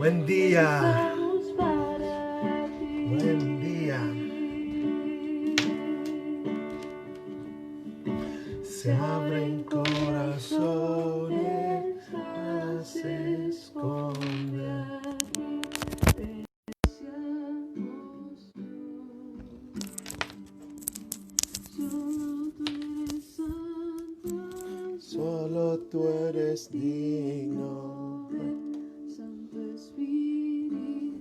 Buen día. Buen día. Se abren corazones, nada se esconde. Solo tú eres digno. Santo Espíritu.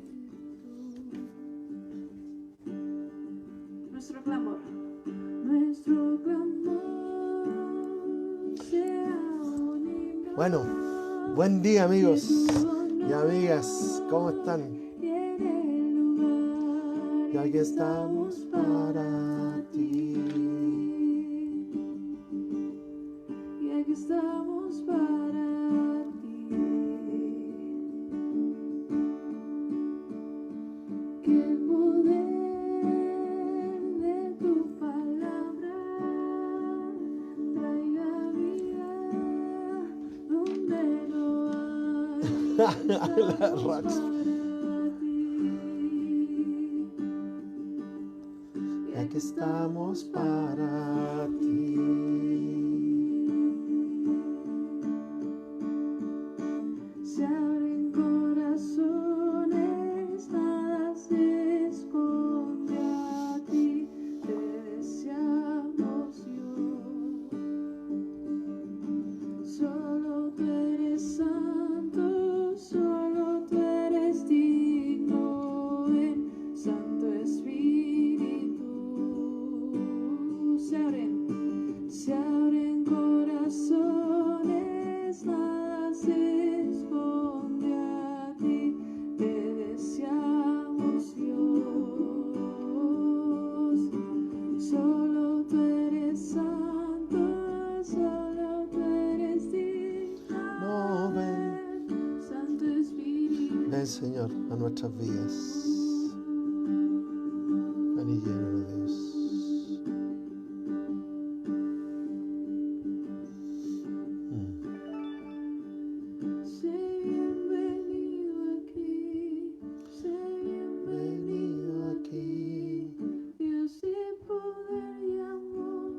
Nuestro clamor sea un himno. Bueno, buen día amigos y amigas, ¿cómo están? Y aquí estamos para ti. Y aquí estamos para ti. Que el poder de tu palabra traiga vida donde no hay. La Rox. Y aquí estamos para ti. Se abren corazones, nada se esconde a ti, te deseamos Dios. Solo tú eres santo, solo tú eres digno, ven, Santo Espíritu. Se abren corazones, nada se esconde a ti, te deseamos Dios. Solo tú eres santo, solo tú eres digno, No, ven. Santo Espíritu. Ven Señor a nuestras vidas. Ven y llénanos, Dios. Sé bienvenido aquí, sé bienvenido aquí, Dios de poder y amor.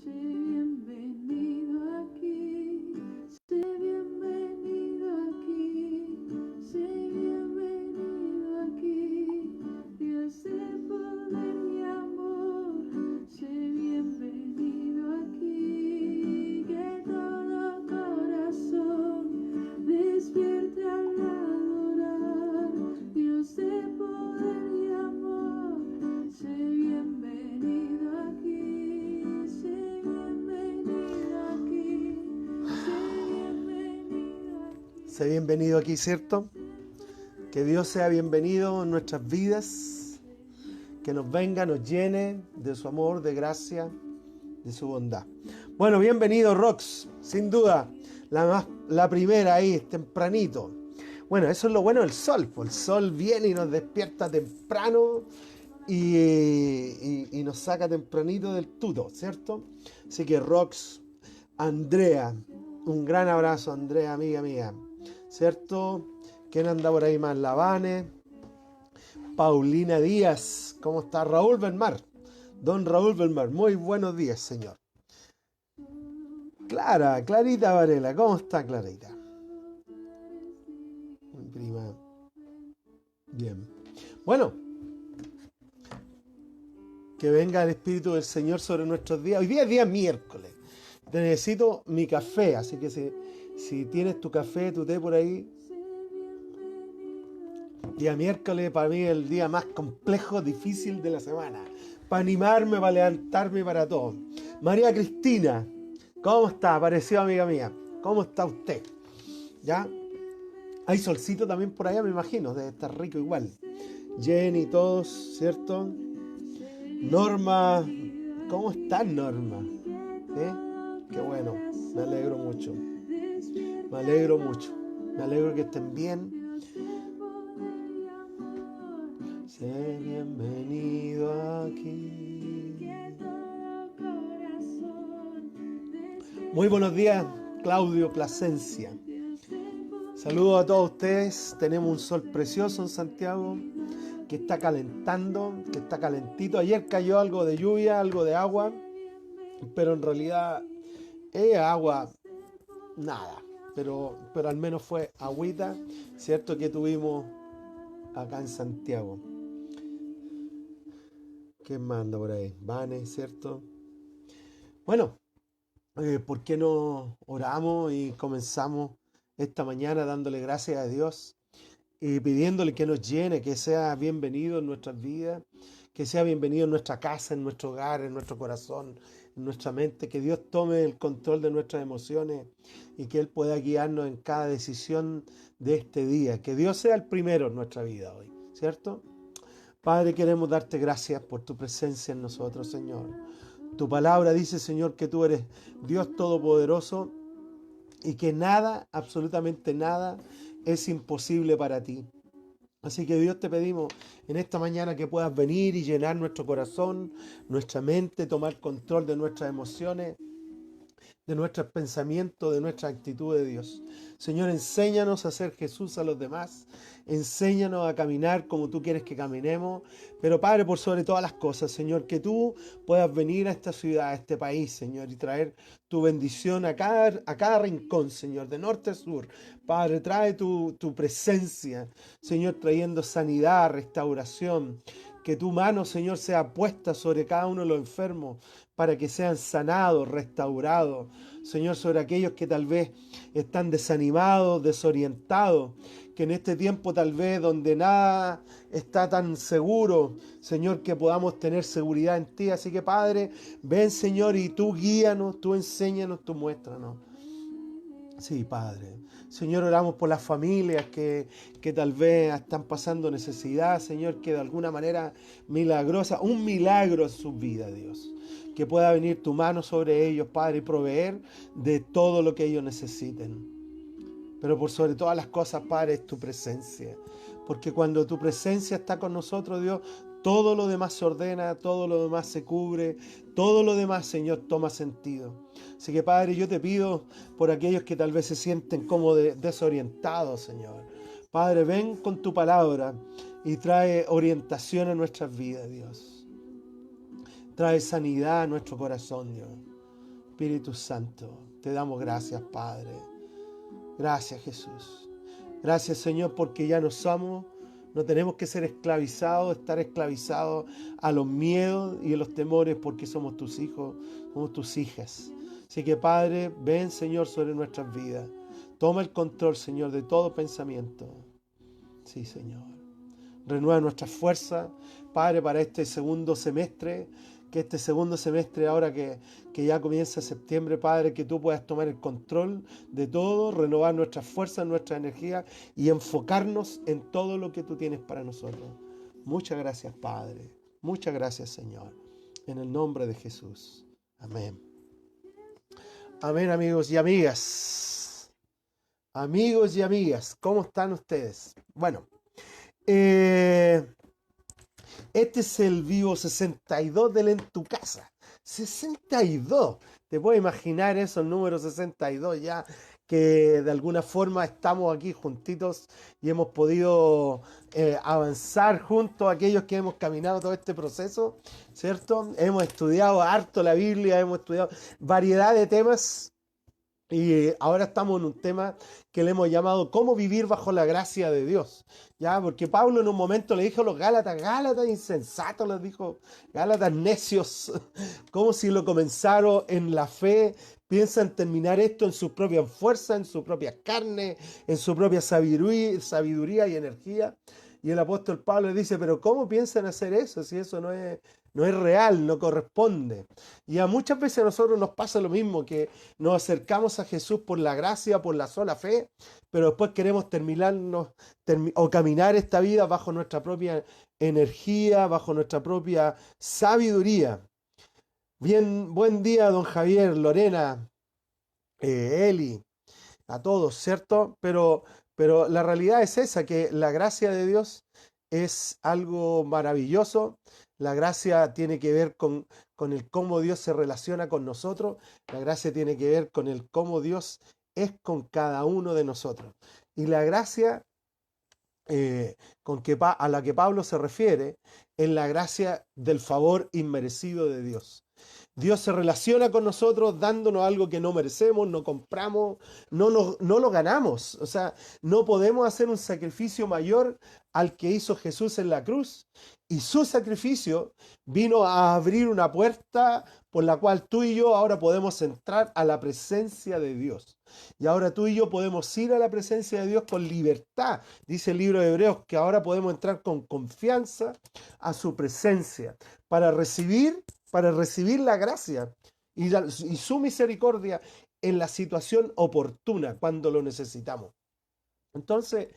Sé bienvenido aquí, sé bienvenido aquí, sé bienvenido aquí, Dios de poder y amor. Sé bienvenido aquí, que todo corazón despierte al adorar, Dios de poder y amor. Sé bienvenido aquí, sé bienvenido aquí, sé bienvenido aquí. Sé bienvenido aquí, ¿cierto? Que Dios sea bienvenido en nuestras vidas, que nos venga, nos llene de su amor, de gracia, de su bondad. Bueno, bienvenido Rox, sin duda, la primera ahí, tempranito. Bueno, eso es lo bueno del sol, pues el sol viene y nos despierta temprano y nos saca tempranito del tuto, ¿cierto? Así que Rox, Andrea, un gran abrazo, Andrea, amiga mía, ¿cierto? ¿Quién anda por ahí más? Lavane, Paulina Díaz, ¿cómo está? Raúl Belmar, don Raúl Belmar, muy buenos días, señor. Clarita Varela, ¿cómo está Clarita? Mi prima. Bien. Bueno, que venga el Espíritu del Señor sobre nuestros días. Hoy día es día miércoles. Necesito mi café, así que si tienes tu café, tu té por ahí. Día miércoles para mí es el día más complejo, difícil de la semana. Para animarme, para levantarme, para todo. María Cristina, ¿cómo está? Apareció, amiga mía. ¿Cómo está usted? ¿Ya? Hay solcito también por allá, me imagino. Debe estar rico igual. Jenny, todos, ¿cierto? Norma, ¿cómo estás, Norma? Qué bueno, me alegro mucho. Me alegro mucho. Me alegro que estén bien. Sé bienvenido aquí. Muy buenos días, Claudio Plasencia. Saludos a todos ustedes. Tenemos un sol precioso en Santiago que está calentando, que está calentito. Ayer cayó algo de lluvia, algo de agua, pero en realidad es agua, nada. Pero al menos fue agüita, ¿cierto? Que tuvimos acá en Santiago. ¿Qué manda por ahí? Vane, ¿cierto? Bueno, ¿por qué no oramos y comenzamos esta mañana dándole gracias a Dios y pidiéndole que nos llene, que sea bienvenido en nuestras vidas, que sea bienvenido en nuestra casa, en nuestro hogar, en nuestro corazón, en nuestra mente, que Dios tome el control de nuestras emociones y que Él pueda guiarnos en cada decisión de este día, que Dios sea el primero en nuestra vida hoy, ¿cierto? Padre, queremos darte gracias por tu presencia en nosotros, Señor. Tu palabra dice, Señor, que tú eres Dios Todopoderoso y que nada, absolutamente nada, es imposible para ti. Así que Dios te pedimos en esta mañana que puedas venir y llenar nuestro corazón, nuestra mente, tomar control de nuestras emociones, de nuestros pensamientos, de nuestra actitud de Dios. Señor, enséñanos a ser Jesús a los demás, enséñanos a caminar como tú quieres que caminemos, pero Padre, por sobre todas las cosas, Señor, que tú puedas venir a esta ciudad, a este país, Señor, y traer tu bendición a cada rincón, Señor, de norte a sur. Padre, trae tu presencia, Señor, trayendo sanidad, restauración. Que tu mano, Señor, sea puesta sobre cada uno de los enfermos para que sean sanados, restaurados. Señor, sobre aquellos que tal vez están desanimados, desorientados, que en este tiempo tal vez donde nada está tan seguro, Señor, que podamos tener seguridad en ti. Así que Padre, ven, Señor, y tú guíanos, tú enséñanos, tú muéstranos. Sí, Padre. Señor, oramos por las familias que tal vez están pasando necesidad, Señor, que de alguna manera milagrosa, un milagro en sus vidas, Dios. Que pueda venir tu mano sobre ellos, Padre, y proveer de todo lo que ellos necesiten. Pero por sobre todas las cosas, Padre, es tu presencia. Porque cuando tu presencia está con nosotros, Dios, todo lo demás se ordena, todo lo demás se cubre, todo lo demás, Señor, toma sentido. Así que, Padre, yo te pido por aquellos que tal vez se sienten como desorientados, Señor. Padre, ven con tu palabra y trae orientación a nuestras vidas, Dios. Trae sanidad a nuestro corazón, Dios. Espíritu Santo, te damos gracias, Padre. Gracias, Jesús. Gracias, Señor, porque ya no somos, no tenemos que ser esclavizados, estar esclavizados a los miedos y a los temores, porque somos tus hijos, somos tus hijas. Así que, Padre, ven, Señor, sobre nuestras vidas. Toma el control, Señor, de todo pensamiento. Sí, Señor. Renueva nuestras fuerzas, Padre, para este segundo semestre. Que este segundo semestre, ahora que ya comienza septiembre, Padre, que tú puedas tomar el control de todo, renovar nuestras fuerzas, nuestra energía y enfocarnos en todo lo que tú tienes para nosotros. Muchas gracias, Padre. Muchas gracias, Señor. En el nombre de Jesús. Amén. Amén, amigos y amigas. Amigos y amigas, ¿cómo están ustedes? Bueno, este es el Vivo 62 del En Tu Casa. 62. Te puedes imaginar eso, el número 62 ya, que de alguna forma estamos aquí juntitos y hemos podido avanzar juntos aquellos que hemos caminado todo este proceso, ¿cierto? Hemos estudiado harto la Biblia, hemos estudiado variedad de temas. Y ahora estamos en un tema que le hemos llamado ¿Cómo vivir bajo la gracia de Dios? ¿Ya? Porque Pablo en un momento le dijo a los Gálatas, Gálatas insensatos, les dijo, Gálatas necios, como si lo comenzaron en la fe, piensan terminar esto en su propia fuerza, en su propia carne, en su propia sabiduría y energía. Y el apóstol Pablo le dice, pero ¿cómo piensan hacer eso si eso no es real, no corresponde? Y a muchas veces a nosotros nos pasa lo mismo, que nos acercamos a Jesús por la gracia, por la sola fe, pero después queremos caminar esta vida bajo nuestra propia energía, bajo nuestra propia sabiduría. Bien, buen día, don Javier, Lorena, Eli, a todos, ¿cierto? Pero la realidad es esa, que la gracia de Dios es algo maravilloso. La gracia tiene que ver con el cómo Dios se relaciona con nosotros. La gracia tiene que ver con el cómo Dios es con cada uno de nosotros. Y la gracia a la que Pablo se refiere es la gracia del favor inmerecido de Dios. Dios se relaciona con nosotros dándonos algo que no merecemos, no compramos, no lo ganamos. O sea, no podemos hacer un sacrificio mayor al que hizo Jesús en la cruz. Y su sacrificio vino a abrir una puerta por la cual tú y yo ahora podemos entrar a la presencia de Dios. Y ahora tú y yo podemos ir a la presencia de Dios con libertad. Dice el libro de Hebreos que ahora podemos entrar con confianza a su presencia para recibir la gracia y su misericordia en la situación oportuna cuando lo necesitamos. Entonces,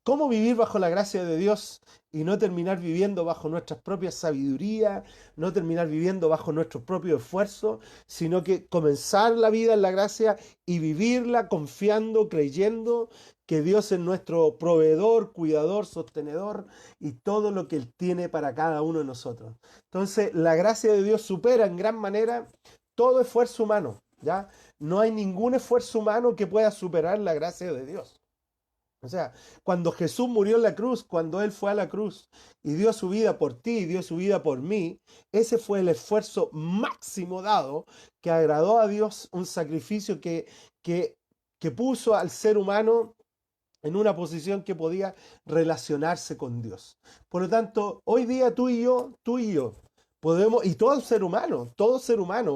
¿cómo vivir bajo la gracia de Dios y no terminar viviendo bajo nuestras propias sabiduría, no terminar viviendo bajo nuestros propios esfuerzos, sino que comenzar la vida en la gracia y vivirla confiando, creyendo que Dios es nuestro proveedor, cuidador, sostenedor y todo lo que Él tiene para cada uno de nosotros? Entonces, la gracia de Dios supera en gran manera todo esfuerzo humano, ¿ya? No hay ningún esfuerzo humano que pueda superar la gracia de Dios. O sea, cuando Jesús murió en la cruz, cuando Él fue a la cruz y dio su vida por ti y dio su vida por mí, ese fue el esfuerzo máximo dado que agradó a Dios, un sacrificio que puso al ser humano en una posición que podía relacionarse con Dios. Por lo tanto, hoy día tú y yo, podemos, y todo ser humano,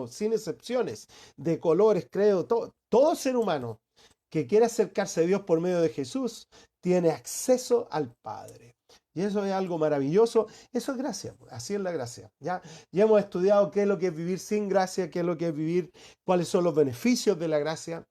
sin excepciones, de colores, creo, todo ser humano que quiere acercarse a Dios por medio de Jesús, tiene acceso al Padre. Y eso es algo maravilloso. Eso es gracia, así es la gracia. Ya hemos estudiado qué es lo que es vivir sin gracia, qué es lo que es vivir, cuáles son los beneficios de la gracia.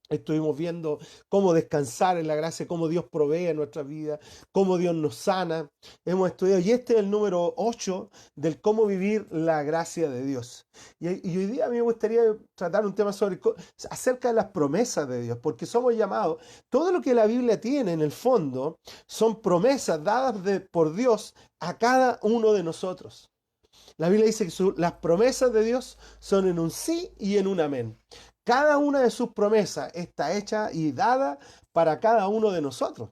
Estuvimos viendo cómo descansar en la gracia, cómo Dios provee en nuestra vida, cómo Dios nos sana. Hemos estudiado, y este es el número 8 del cómo vivir la gracia de Dios. Y hoy día a mí me gustaría tratar un tema acerca de las promesas de Dios, porque somos llamados, todo lo que la Biblia tiene en el fondo son promesas dadas por Dios a cada uno de nosotros. La Biblia dice que las promesas de Dios son en un sí y en un amén. Cada una de sus promesas está hecha y dada para cada uno de nosotros.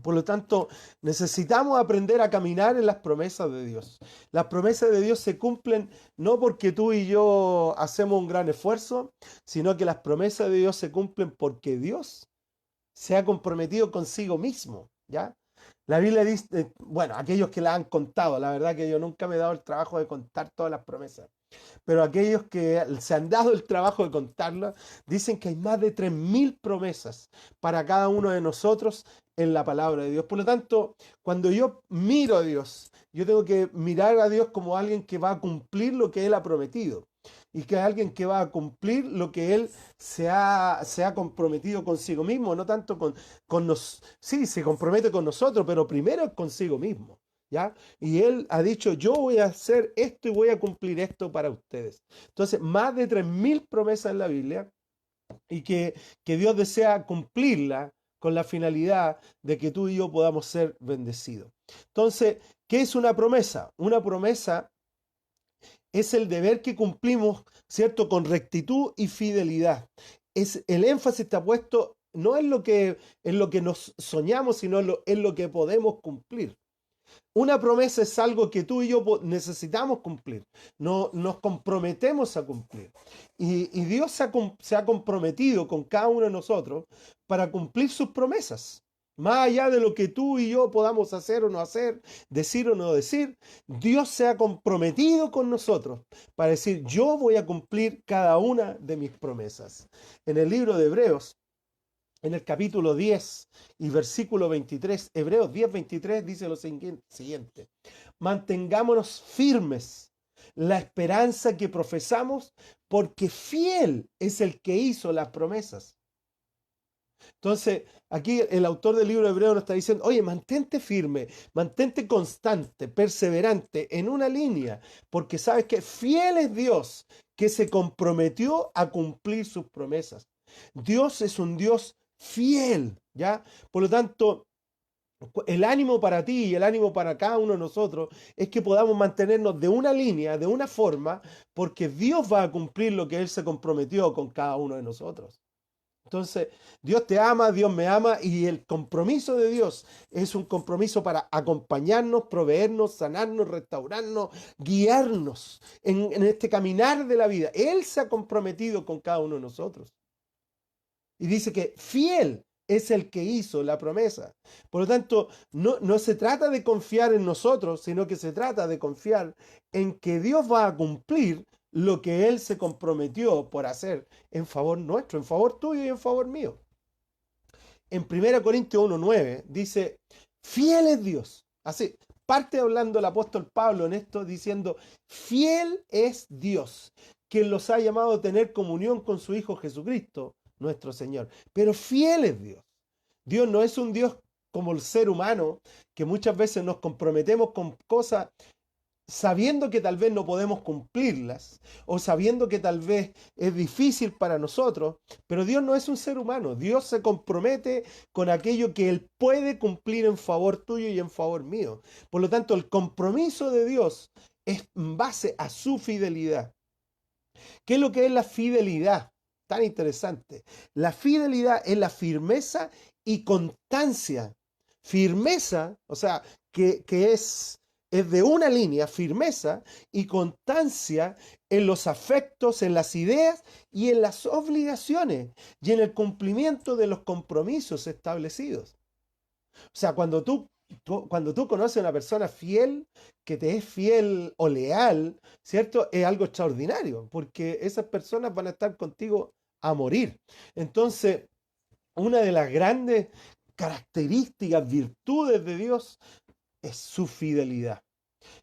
Por lo tanto, necesitamos aprender a caminar en las promesas de Dios. Las promesas de Dios se cumplen no porque tú y yo hacemos un gran esfuerzo, sino que las promesas de Dios se cumplen porque Dios se ha comprometido consigo mismo, ¿ya? La Biblia dice, bueno, aquellos que la han contado, la verdad que yo nunca me he dado el trabajo de contar todas las promesas, pero aquellos que se han dado el trabajo de contarlas, dicen que hay más de 3.000 promesas para cada uno de nosotros en la palabra de Dios. Por lo tanto, cuando yo miro a Dios, yo tengo que mirar a Dios como alguien que va a cumplir lo que Él ha prometido. Y que es alguien que va a cumplir lo que Él se ha comprometido consigo mismo, no tanto con nos. Sí, se compromete con nosotros, pero primero es consigo mismo, ¿ya? Y Él ha dicho, yo voy a hacer esto y voy a cumplir esto para ustedes. Entonces, más de 3.000 promesas en la Biblia y que Dios desea cumplirla con la finalidad de que tú y yo podamos ser bendecidos. Entonces, ¿qué es una promesa? Una promesa es el deber que cumplimos, ¿cierto?, con rectitud y fidelidad. El énfasis está puesto no en lo que nos soñamos, sino en lo que podemos cumplir. Una promesa es algo que tú y yo necesitamos cumplir, no, nos comprometemos a cumplir. Y Dios se ha comprometido con cada uno de nosotros para cumplir sus promesas. Más allá de lo que tú y yo podamos hacer o no hacer, decir o no decir, Dios se ha comprometido con nosotros para decir, yo voy a cumplir cada una de mis promesas. En el libro de Hebreos, en el capítulo 10 y versículo 23, Hebreos 10, 23 dice lo siguiente: mantengámonos firmes la esperanza que profesamos, porque fiel es el que hizo las promesas. Entonces, aquí el autor del libro de Hebreos nos está diciendo, oye, mantente firme, mantente constante, perseverante en una línea, porque sabes que fiel es Dios, que se comprometió a cumplir sus promesas. Dios es un Dios fiel, ¿ya? Por lo tanto, el ánimo para ti y el ánimo para cada uno de nosotros es que podamos mantenernos de una línea, de una forma, porque Dios va a cumplir lo que Él se comprometió con cada uno de nosotros. Entonces, Dios te ama, Dios me ama y el compromiso de Dios es un compromiso para acompañarnos, proveernos, sanarnos, restaurarnos, guiarnos en este caminar de la vida. Él se ha comprometido con cada uno de nosotros. Y dice que fiel es el que hizo la promesa. Por lo tanto, no se trata de confiar en nosotros, sino que se trata de confiar en que Dios va a cumplir lo que Él se comprometió por hacer en favor nuestro, en favor tuyo y en favor mío. En 1 Corintios 1:9 dice, fiel es Dios. Así, parte hablando el apóstol Pablo en esto diciendo, fiel es Dios, quien los ha llamado a tener comunión con su Hijo Jesucristo, nuestro Señor. Pero fiel es Dios. Dios no es un Dios como el ser humano, que muchas veces nos comprometemos con cosas sabiendo que tal vez no podemos cumplirlas o sabiendo que tal vez es difícil para nosotros, pero Dios no es un ser humano. Dios se compromete con aquello que Él puede cumplir en favor tuyo y en favor mío. Por lo tanto, el compromiso de Dios es en base a su fidelidad. ¿Qué es lo que es la fidelidad? Tan interesante. La fidelidad es la firmeza y constancia. Firmeza, o sea, que es de una línea, firmeza y constancia en los afectos, en las ideas y en las obligaciones y en el cumplimiento de los compromisos establecidos. O sea, cuando tú conoces a una persona fiel, que te es fiel o leal, ¿cierto? Es algo extraordinario, porque esas personas van a estar contigo a morir. Entonces, una de las grandes características, virtudes de Dios es su fidelidad.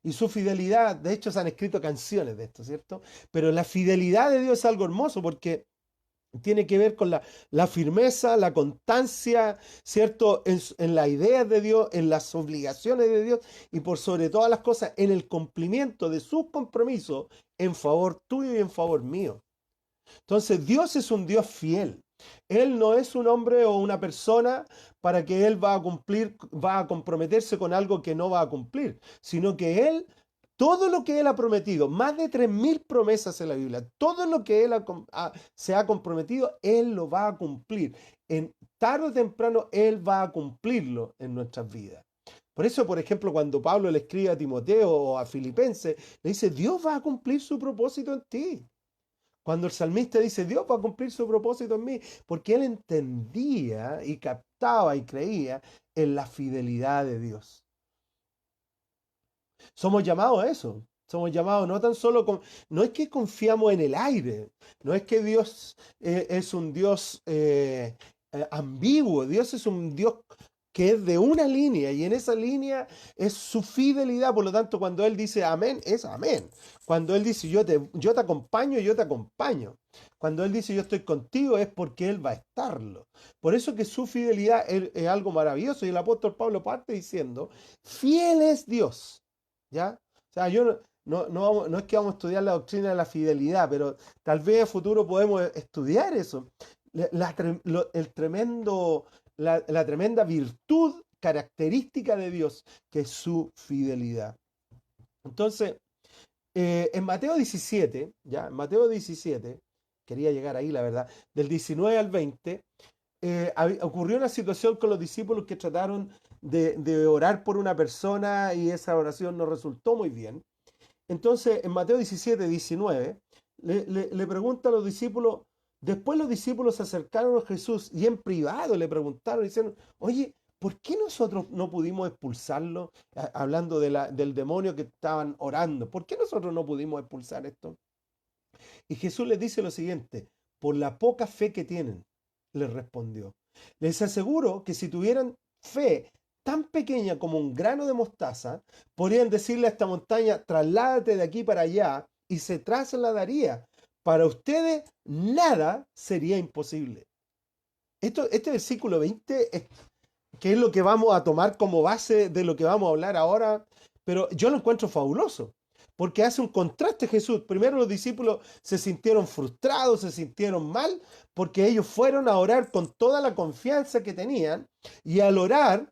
Y su fidelidad, de hecho se han escrito canciones de esto, ¿cierto? Pero la fidelidad de Dios es algo hermoso porque tiene que ver con la firmeza, la constancia, ¿cierto? En las ideas de Dios, en las obligaciones de Dios y por sobre todas las cosas en el cumplimiento de sus compromisos en favor tuyo y en favor mío. Entonces Dios es un Dios fiel. Él no es un hombre o una persona para que Él va a cumplir, va a comprometerse con algo que no va a cumplir, sino que Él, todo lo que Él ha prometido, más de 3.000 promesas en la Biblia, todo lo que Él se ha comprometido, Él lo va a cumplir. En tarde o temprano, Él va a cumplirlo en nuestras vidas. Por eso, por ejemplo, cuando Pablo le escribe a Timoteo o a Filipenses, le dice, Dios va a cumplir su propósito en ti. Cuando el salmista dice, Dios va a cumplir su propósito en mí, porque él entendía y captaba y creía en la fidelidad de Dios. Somos llamados a eso. Somos llamados no tan solo no es que confiamos en el aire, no es que Dios es un Dios ambiguo, Dios es un Dios que es de una línea y en esa línea es su fidelidad. Por lo tanto, cuando Él dice amén, es amén. Cuando Él dice yo te acompaño, yo te acompaño. Cuando Él dice yo estoy contigo, es porque Él va a estarlo. Por eso que su fidelidad es algo maravilloso y el apóstol Pablo parte diciendo, fiel es Dios. ¿Ya? O sea, yo no es que vamos a estudiar la doctrina de la fidelidad, pero tal vez a futuro podemos estudiar eso. El tremendo la tremenda virtud característica de Dios, que es su fidelidad. Entonces, en Mateo 17, ya, en Mateo 17, quería llegar ahí, la verdad, del 19 al 20, ocurrió una situación con los discípulos que trataron de orar por una persona y esa oración no resultó muy bien. Entonces, en Mateo 17, 19, le pregunta a los discípulos. Después los discípulos se acercaron a Jesús y en privado le preguntaron, diciendo, oye, ¿por qué nosotros no pudimos expulsarlo? Hablando del demonio que estaban orando. ¿Por qué nosotros no pudimos expulsar esto? Y Jesús les dice lo siguiente, por la poca fe que tienen, les respondió. Les aseguro que si tuvieran fe tan pequeña como un grano de mostaza, podrían decirle a esta montaña, trasládate de aquí para allá, y se trasladaría. Para ustedes nada sería imposible. Este versículo 20 es, que es lo que vamos a tomar como base de lo que vamos a hablar ahora, pero yo lo encuentro fabuloso, porque hace un contraste Jesús. Primero los discípulos se sintieron frustrados, se sintieron mal, porque ellos fueron a orar con toda la confianza que tenían, y al orar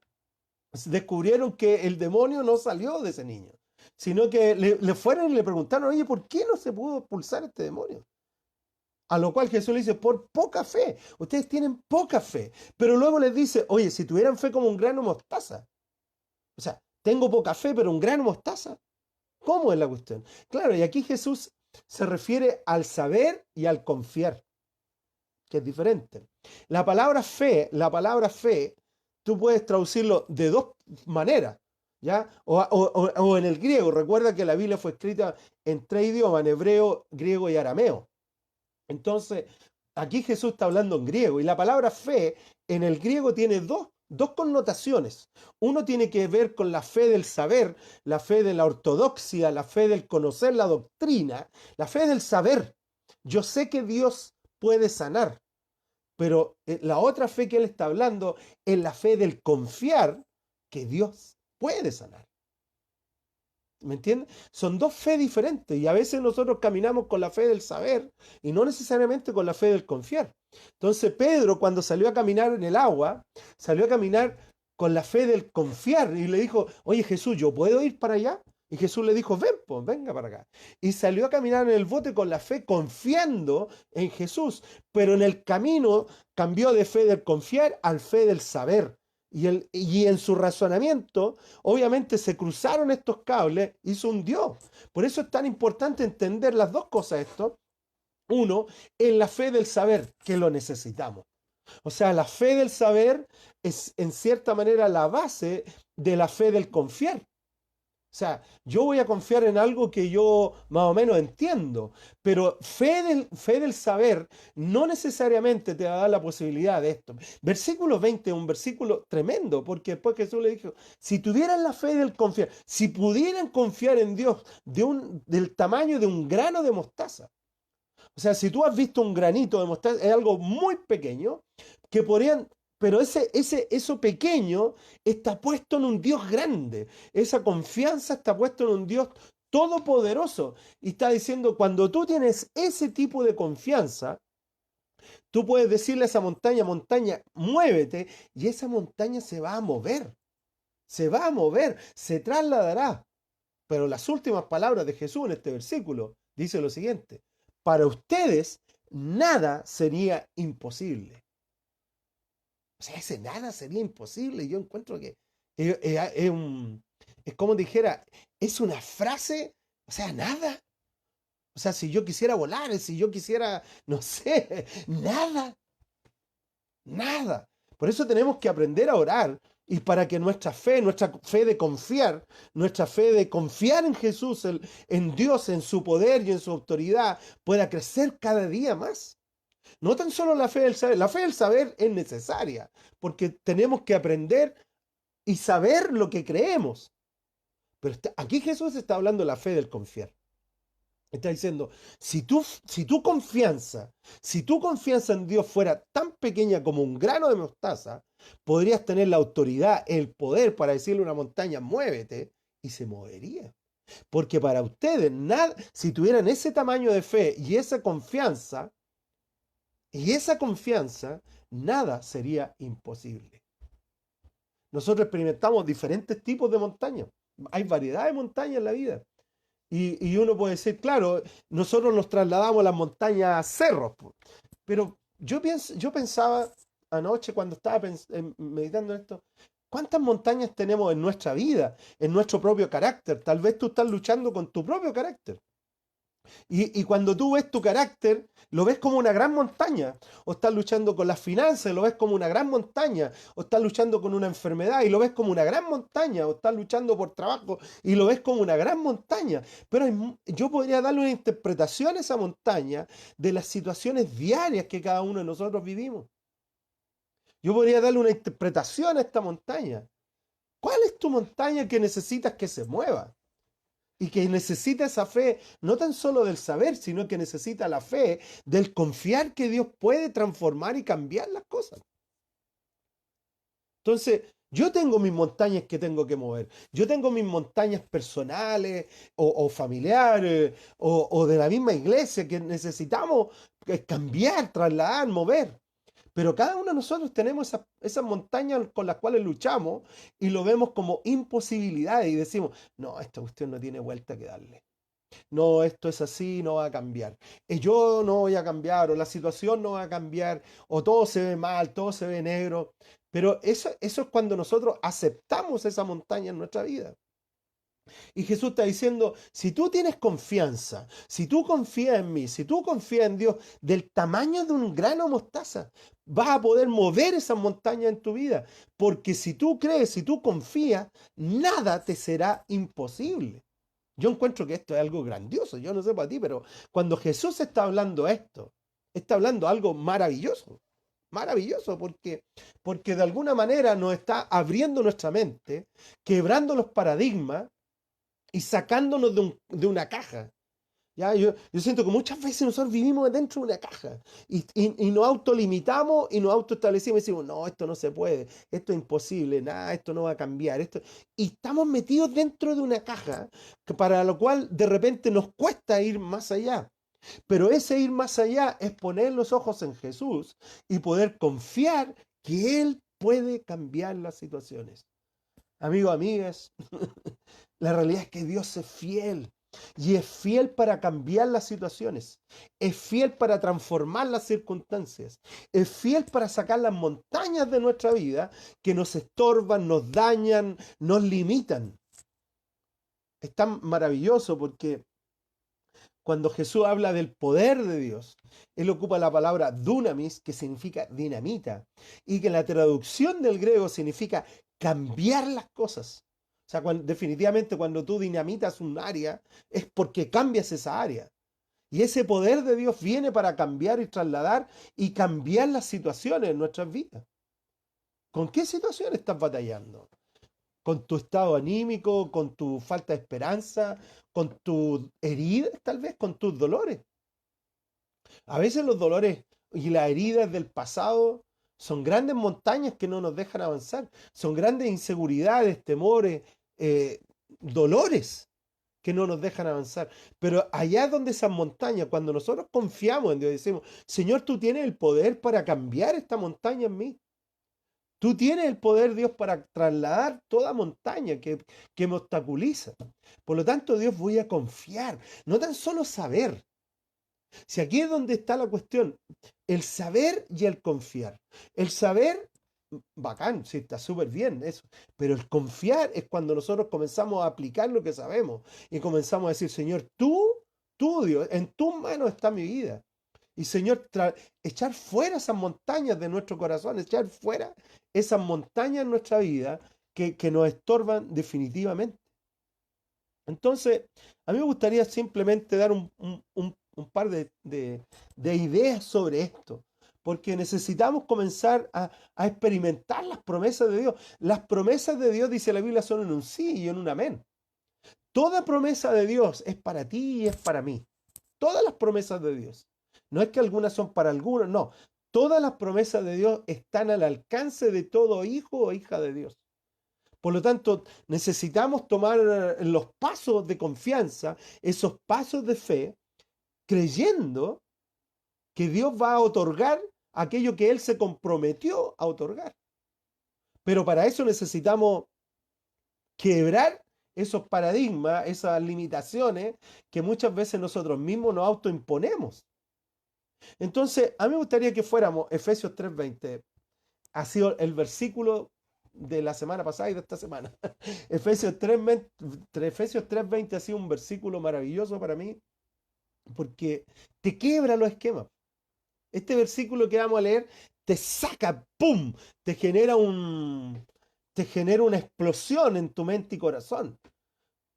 descubrieron que el demonio no salió de ese niño, sino que le fueron y le preguntaron, oye, ¿por qué no se pudo expulsar este demonio? A lo cual Jesús le dice, por poca fe. Ustedes tienen poca fe. Pero luego les dice, oye, si tuvieran fe como un grano de mostaza. O sea, tengo poca fe, pero un grano de mostaza. ¿Cómo es la cuestión? Claro, y aquí Jesús se refiere al saber y al confiar, que es diferente. La palabra fe, tú puedes traducirlo de dos maneras, ¿ya? O en el griego. Recuerda que la Biblia fue escrita en tres idiomas, en hebreo, griego y arameo. Entonces, aquí Jesús está hablando en griego y la palabra fe en el griego tiene dos connotaciones. Uno tiene que ver con la fe del saber, la fe de la ortodoxia, la fe del conocer la doctrina, la fe del saber. Yo sé que Dios puede sanar, pero la otra fe que él está hablando es la fe del confiar que Dios puede sanar. ¿Me entiendes? Son dos fe diferentes y a veces nosotros caminamos con la fe del saber y no necesariamente con la fe del confiar. Entonces Pedro, cuando salió a caminar en el agua, salió a caminar con la fe del confiar y le dijo, oye Jesús, ¿yo puedo ir para allá? Y Jesús le dijo, ven, pues, venga para acá. Y salió a caminar en el bote con la fe confiando en Jesús, pero en el camino cambió de fe del confiar al fe del saber. Y en su razonamiento, obviamente se cruzaron estos cables y se hundió. Por eso es tan importante entender las dos cosas esto. Uno, en la fe del saber, que lo necesitamos. O sea, la fe del saber es en cierta manera la base de la fe del confiar. O sea, yo voy a confiar en algo que yo más o menos entiendo, pero fe del saber no necesariamente te va a dar la posibilidad de esto. Versículo 20 es un versículo tremendo, porque después Jesús le dijo, si tuvieran la fe del confiar, si pudieran confiar en Dios del tamaño de un grano de mostaza. O sea, si tú has visto un granito de mostaza, es algo muy pequeño, que podrían... Pero eso pequeño está puesto en un Dios grande. Esa confianza está puesto en un Dios todopoderoso. Y está diciendo, cuando tú tienes ese tipo de confianza, tú puedes decirle a esa montaña, montaña, muévete, y esa montaña se va a mover. Se va a mover, se trasladará. Pero las últimas palabras de Jesús en este versículo dice lo siguiente: para ustedes nada sería imposible. O sea, ese nada sería imposible. Yo encuentro que es como dijera, es una frase, o sea, nada. O sea, si yo quisiera volar, si yo quisiera, no sé, nada, nada. Por eso tenemos que aprender a orar y para que nuestra fe nuestra fe de confiar en Jesús, en Dios, en su poder y en su autoridad, pueda crecer cada día más. No tan solo la fe del saber es necesaria, porque tenemos que aprender y saber lo que creemos. Pero aquí Jesús está hablando de la fe del confiar. Está diciendo, si tu confianza en Dios fuera tan pequeña como un grano de mostaza, podrías tener la autoridad, el poder para decirle a una montaña, muévete, y se movería. Porque para ustedes, nada, si tuvieran ese tamaño de fe y esa confianza, nada sería imposible. Nosotros experimentamos diferentes tipos de montañas. Hay variedad de montañas en la vida. Y uno puede decir, claro, nosotros nos trasladamos a las montañas cerros. Pero yo pensaba anoche cuando estaba meditando en esto, ¿cuántas montañas tenemos en nuestra vida, en nuestro propio carácter? Tal vez tú estás luchando con tu propio carácter. Y cuando tú ves tu carácter, lo ves como una gran montaña. O estás luchando con las finanzas, lo ves como una gran montaña. O estás luchando con una enfermedad y lo ves como una gran montaña. O estás luchando por trabajo y lo ves como una gran montaña. Pero yo podría darle una interpretación a esa montaña de las situaciones diarias que cada uno de nosotros vivimos. Yo podría darle una interpretación a esta montaña. ¿Cuál es tu montaña que necesitas que se mueva? Y que necesita esa fe, no tan solo del saber, sino que necesita la fe del confiar que Dios puede transformar y cambiar las cosas. Entonces, yo tengo mis montañas que tengo que mover. Yo tengo mis montañas personales o familiares o de la misma iglesia que necesitamos cambiar, trasladar, mover. Pero cada uno de nosotros tenemos esas montañas con las cuales luchamos y lo vemos como imposibilidades y decimos, no, esta cuestión no tiene vuelta que darle. no, esto es así, no va a cambiar. Yo no voy a cambiar, o la situación no va a cambiar, o todo se ve mal, todo se ve negro. Pero eso es cuando nosotros aceptamos esa montaña en nuestra vida. Y Jesús está diciendo, si tú tienes confianza, si tú confías en mí, si tú confías en Dios del tamaño de un grano de mostaza, vas a poder mover esa montaña en tu vida. Porque si tú crees, si tú confías, nada te será imposible. Yo encuentro que esto es algo grandioso, yo no sé para ti, pero cuando Jesús está hablando esto, está hablando algo maravilloso. Maravilloso, porque de alguna manera nos está abriendo nuestra mente, quebrando los paradigmas y sacándonos de una caja. ¿Ya? Yo siento que muchas veces nosotros vivimos dentro de una caja y nos autolimitamos y nos autoestablecimos y decimos, no, esto no se puede, esto es imposible, nada, esto no va a cambiar. Y estamos metidos dentro de una caja para lo cual de repente nos cuesta ir más allá. Pero ese ir más allá es poner los ojos en Jesús y poder confiar que Él puede cambiar las situaciones. Amigos, amigas, la realidad es que Dios es fiel y es fiel para cambiar las situaciones, es fiel para transformar las circunstancias, es fiel para sacar las montañas de nuestra vida que nos estorban, nos dañan, nos limitan. Es tan maravilloso porque cuando Jesús habla del poder de Dios, Él ocupa la palabra dunamis, que significa dinamita, y que en la traducción del griego significa cambiar las cosas. O sea, definitivamente cuando tú dinamitas un área, es porque cambias esa área. Y ese poder de Dios viene para cambiar y trasladar y cambiar las situaciones en nuestras vidas. ¿Con qué situación estás batallando? ¿Con tu estado anímico, con tu falta de esperanza, con tus heridas, tal vez, con tus dolores? A veces los dolores y las heridas del pasado son grandes montañas que no nos dejan avanzar, son grandes inseguridades, temores, dolores que no nos dejan avanzar. Pero allá donde esas montañas, cuando nosotros confiamos en Dios, decimos, Señor, tú tienes el poder para cambiar esta montaña en mí. Tú tienes el poder, Dios, para trasladar toda montaña que me obstaculiza. Por lo tanto, Dios, voy a confiar, no tan solo saber. Si aquí es donde está la cuestión, el saber y el confiar. El saber, bacán, sí, está súper bien eso, pero el confiar es cuando nosotros comenzamos a aplicar lo que sabemos y comenzamos a decir, Señor, tú Dios, en tus manos está mi vida. Y Señor, echar fuera esas montañas de nuestro corazón, echar fuera esas montañas en nuestra vida que nos estorban definitivamente. Entonces, a mí me gustaría simplemente dar un par de ideas sobre esto, porque necesitamos comenzar a experimentar las promesas de Dios. Las promesas de Dios, dice la Biblia, son en un sí y en un amén. Toda promesa de Dios es para ti y es para mí. Todas las promesas de Dios. No es que algunas son para algunos, no. Todas las promesas de Dios están al alcance de todo hijo o hija de Dios. Por lo tanto, necesitamos tomar los pasos de confianza, esos pasos de fe, creyendo que Dios va a otorgar aquello que Él se comprometió a otorgar. Pero para eso necesitamos quebrar esos paradigmas, esas limitaciones que muchas veces nosotros mismos nos autoimponemos. Entonces, a mí me gustaría que fuéramos Efesios 3:20. Ha sido el versículo de la semana pasada y de esta semana. Efesios 3:20 ha sido un versículo maravilloso para mí porque te quiebra los esquemas. Este versículo que vamos a leer te saca, ¡pum! Te genera una explosión en tu mente y corazón.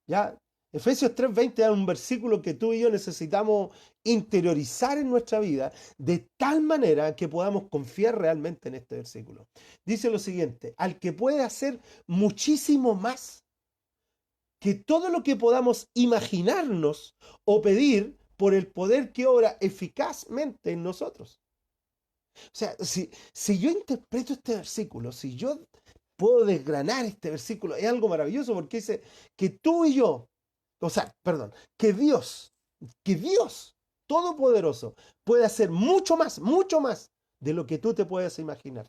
¿Ya? Efesios 3:20 es un versículo que tú y yo necesitamos interiorizar en nuestra vida de tal manera que podamos confiar realmente en este versículo. Dice lo siguiente, al que puede hacer muchísimo más que todo lo que podamos imaginarnos o pedir por el poder que obra eficazmente en nosotros. O sea, si yo interpreto este versículo, si yo puedo desgranar este versículo, es algo maravilloso porque dice que tú y yo, o sea, perdón, que Dios Todopoderoso puede hacer mucho más de lo que tú te puedes imaginar.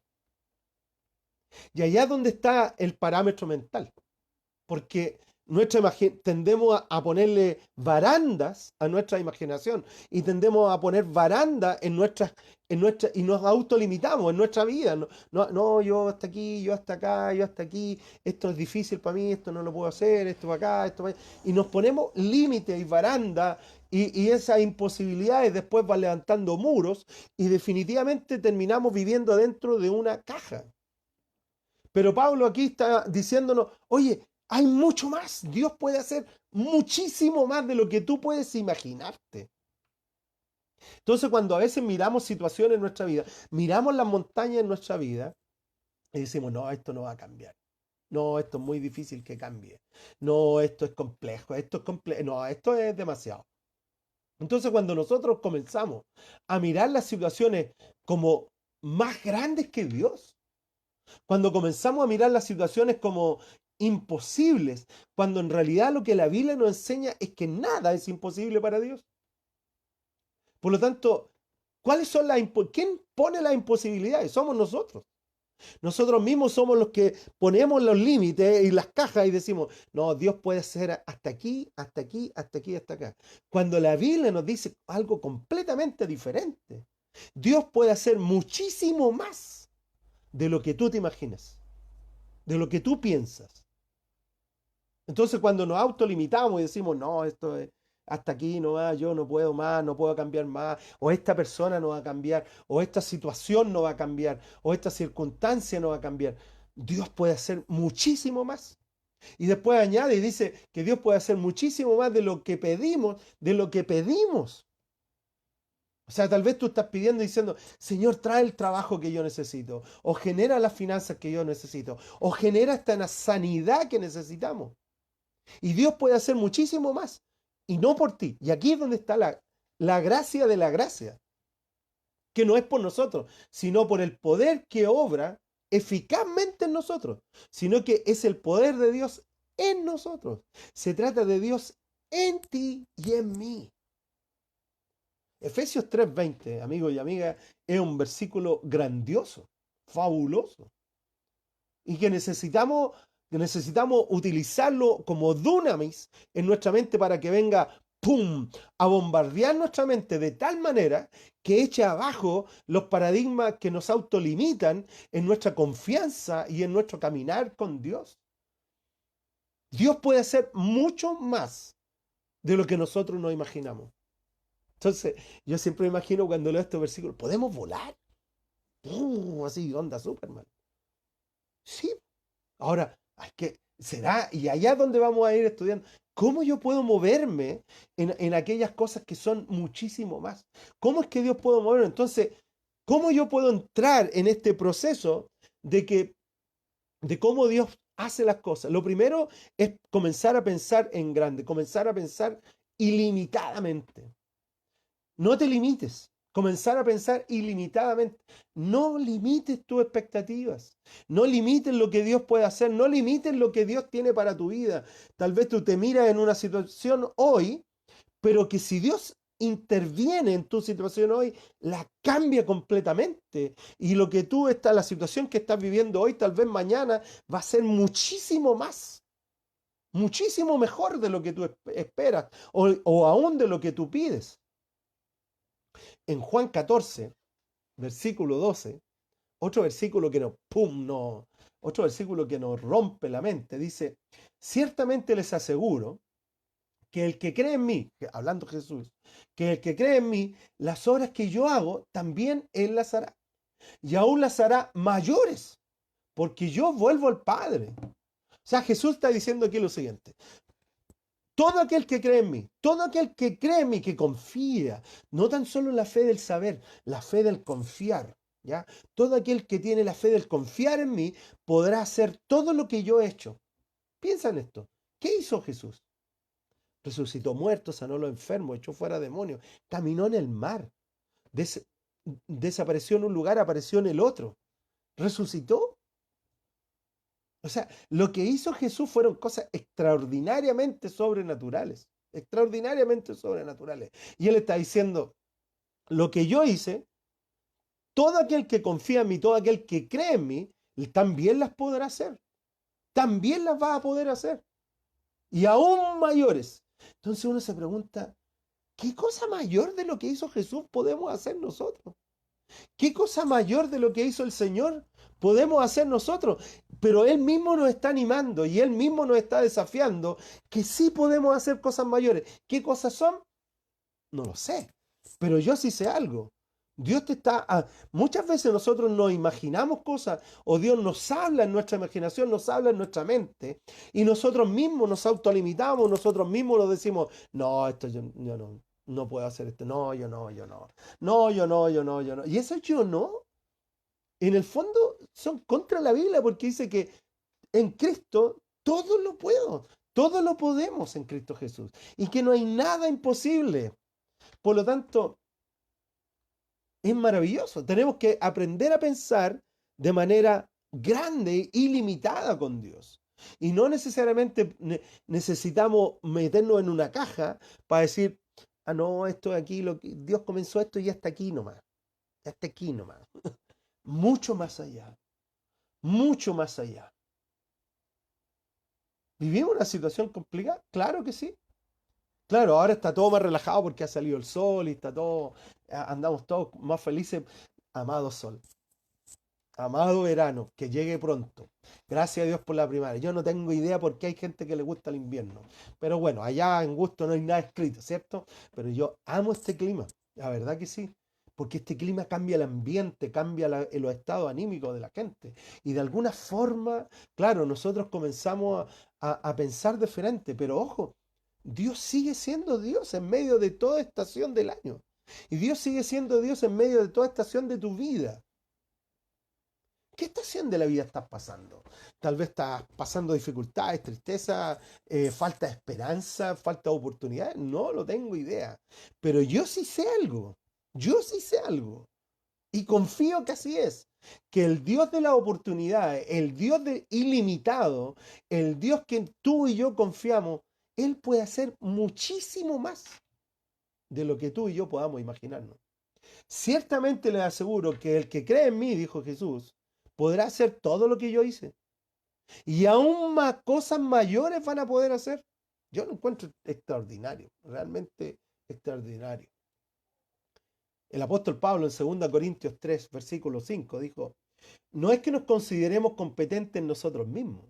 Y allá es donde está el parámetro mental. Porque tendemos a ponerle barandas a nuestra imaginación y tendemos a poner barandas y nos autolimitamos en nuestra vida. No, no, no, yo hasta aquí, yo hasta acá, yo hasta aquí, esto es difícil para mí, esto no lo puedo hacer, esto para acá, esto para allá. Y nos ponemos límites y barandas y esas imposibilidades después van levantando muros y definitivamente terminamos viviendo dentro de una caja. Pero Pablo aquí está diciéndonos, oye, hay mucho más. Dios puede hacer muchísimo más de lo que tú puedes imaginarte. Entonces, cuando a veces miramos situaciones en nuestra vida, miramos las montañas en nuestra vida y decimos, no, esto no va a cambiar. No, esto es muy difícil que cambie. No, esto es complejo. Esto es no, esto es demasiado. Entonces, cuando nosotros comenzamos a mirar las situaciones como más grandes que Dios, cuando comenzamos a mirar las situaciones como imposibles, cuando en realidad lo que la Biblia nos enseña es que nada es imposible para Dios. Por lo tanto, ¿cuáles son ¿quién pone las imposibilidades? Somos nosotros. Nosotros mismos somos los que ponemos los límites y las cajas y decimos, no, Dios puede hacer hasta aquí, hasta aquí, hasta aquí, hasta acá. Cuando la Biblia nos dice algo completamente diferente. Dios puede hacer muchísimo más de lo que tú te imaginas, de lo que tú piensas. Entonces, cuando nos autolimitamos y decimos, no, esto es hasta aquí no va, yo no puedo más, no puedo cambiar más, o esta persona no va a cambiar, o esta situación no va a cambiar, o esta circunstancia no va a cambiar. Dios puede hacer muchísimo más. Y después añade y dice que Dios puede hacer muchísimo más de lo que pedimos, de lo que pedimos. O sea, tal vez tú estás pidiendo diciendo, Señor, trae el trabajo que yo necesito, o genera las finanzas que yo necesito, o genera esta sanidad que necesitamos. Y Dios puede hacer muchísimo más. Y no por ti. Y aquí es donde está la gracia de la gracia. Que no es por nosotros, sino por el poder que obra eficazmente en nosotros. Sino que es el poder de Dios en nosotros. Se trata de Dios en ti y en mí. Efesios 3:20, amigos y amigas, es un versículo grandioso, fabuloso. Y que necesitamos utilizarlo como dunamis en nuestra mente para que venga, ¡pum!, a bombardear nuestra mente de tal manera que eche abajo los paradigmas que nos autolimitan en nuestra confianza y en nuestro caminar con Dios. Dios puede hacer mucho más de lo que nosotros nos imaginamos. Entonces, yo siempre me imagino cuando leo estos versículos, ¿podemos volar? Así, onda Superman. Sí. Ahora, será, y allá es donde vamos a ir estudiando, ¿cómo yo puedo moverme en aquellas cosas que son muchísimo más? ¿Cómo es que Dios puede moverme? Entonces, ¿cómo yo puedo entrar en este proceso de cómo Dios hace las cosas? Lo primero es comenzar a pensar en grande, comenzar a pensar ilimitadamente. No te limites. Comenzar a pensar ilimitadamente. No limites tus expectativas. No limites lo que Dios puede hacer. No limites lo que Dios tiene para tu vida. Tal vez tú te miras en una situación hoy, pero que si Dios interviene en tu situación hoy, la cambia completamente. Y lo que la situación que estás viviendo hoy, tal vez mañana, va a ser muchísimo más. Muchísimo mejor de lo que tú esperas o aún de lo que tú pides. En Juan 14, versículo 12, otro versículo que otro versículo que nos rompe la mente, dice, ciertamente les aseguro que el que cree en mí, hablando Jesús, que el que cree en mí, las obras que yo hago, también él las hará. Y aún las hará mayores, porque yo vuelvo al Padre. O sea, Jesús está diciendo aquí lo siguiente, todo aquel que cree en mí, todo aquel que cree en mí, que confía, no tan solo la fe del saber, la fe del confiar, ¿ya? Todo aquel que tiene la fe del confiar en mí podrá hacer todo lo que yo he hecho. Piensa en esto. ¿Qué hizo Jesús? Resucitó muertos, sanó a los enfermos, echó fuera demonios, caminó en el mar, desapareció en un lugar, apareció en el otro, resucitó. O sea, lo que hizo Jesús fueron cosas extraordinariamente sobrenaturales, extraordinariamente sobrenaturales. Y él está diciendo, lo que yo hice, todo aquel que confía en mí, todo aquel que cree en mí, también las podrá hacer. También las va a poder hacer. y aún mayores. Entonces uno se pregunta, ¿qué cosa mayor de lo que hizo Jesús podemos hacer nosotros? ¿Qué cosa mayor de lo que hizo el Señor podemos hacer nosotros? Pero Él mismo nos está animando y Él mismo nos está desafiando que sí podemos hacer cosas mayores. ¿Qué cosas son? No lo sé, pero yo sí sé algo. Dios te está... muchas veces nosotros nos imaginamos cosas o Dios nos habla en nuestra imaginación, nos habla en nuestra mente y nosotros mismos nos autolimitamos, nosotros mismos nos decimos, no, esto yo no puedo hacer esto, no, yo no, yo no, no, yo no, yo no, yo no. Y eso yo no, en el fondo son contra la Biblia porque dice que en Cristo todo lo puedo, todo lo podemos en Cristo Jesús y que no hay nada imposible. Por lo tanto, es maravilloso. Tenemos que aprender a pensar de manera grande y limitada con Dios. Y no necesariamente necesitamos meternos en una caja para decir, ah, no, esto de aquí, Dios comenzó esto y hasta aquí nomás. Hasta aquí nomás. Mucho más allá. Mucho más allá. ¿Vivimos una situación complicada? Claro que sí. Claro, ahora está todo más relajado porque ha salido el sol y está todo, andamos todos más felices. Amado sol, amado verano, que llegue pronto. Gracias a Dios por la primavera. Yo no tengo idea por qué hay gente que le gusta el invierno. Pero bueno, allá en gusto no hay nada escrito, ¿cierto? Pero yo amo este clima, la verdad que sí. Porque este clima cambia el ambiente, cambia los estados anímicos de la gente. Y de alguna forma, claro, nosotros comenzamos a pensar diferente, pero ojo, Dios sigue siendo Dios en medio de toda estación del año. Y Dios sigue siendo Dios en medio de toda estación de tu vida. ¿Qué estación de la vida estás pasando? Tal vez estás pasando dificultades, tristeza, falta de esperanza, falta de oportunidades. No lo tengo idea. Pero yo sí sé algo. Yo sí sé algo. Y confío que así es. Que el Dios de la oportunidad, el Dios ilimitado, el Dios que tú y yo confiamos, Él puede hacer muchísimo más de lo que tú y yo podamos imaginarnos. Ciertamente les aseguro que el que cree en mí, dijo Jesús, podrá hacer todo lo que yo hice. Y aún más cosas mayores van a poder hacer. Yo lo encuentro extraordinario, realmente extraordinario. El apóstol Pablo en 2 Corintios 3, versículo 5 dijo, no es que nos consideremos competentes en nosotros mismos.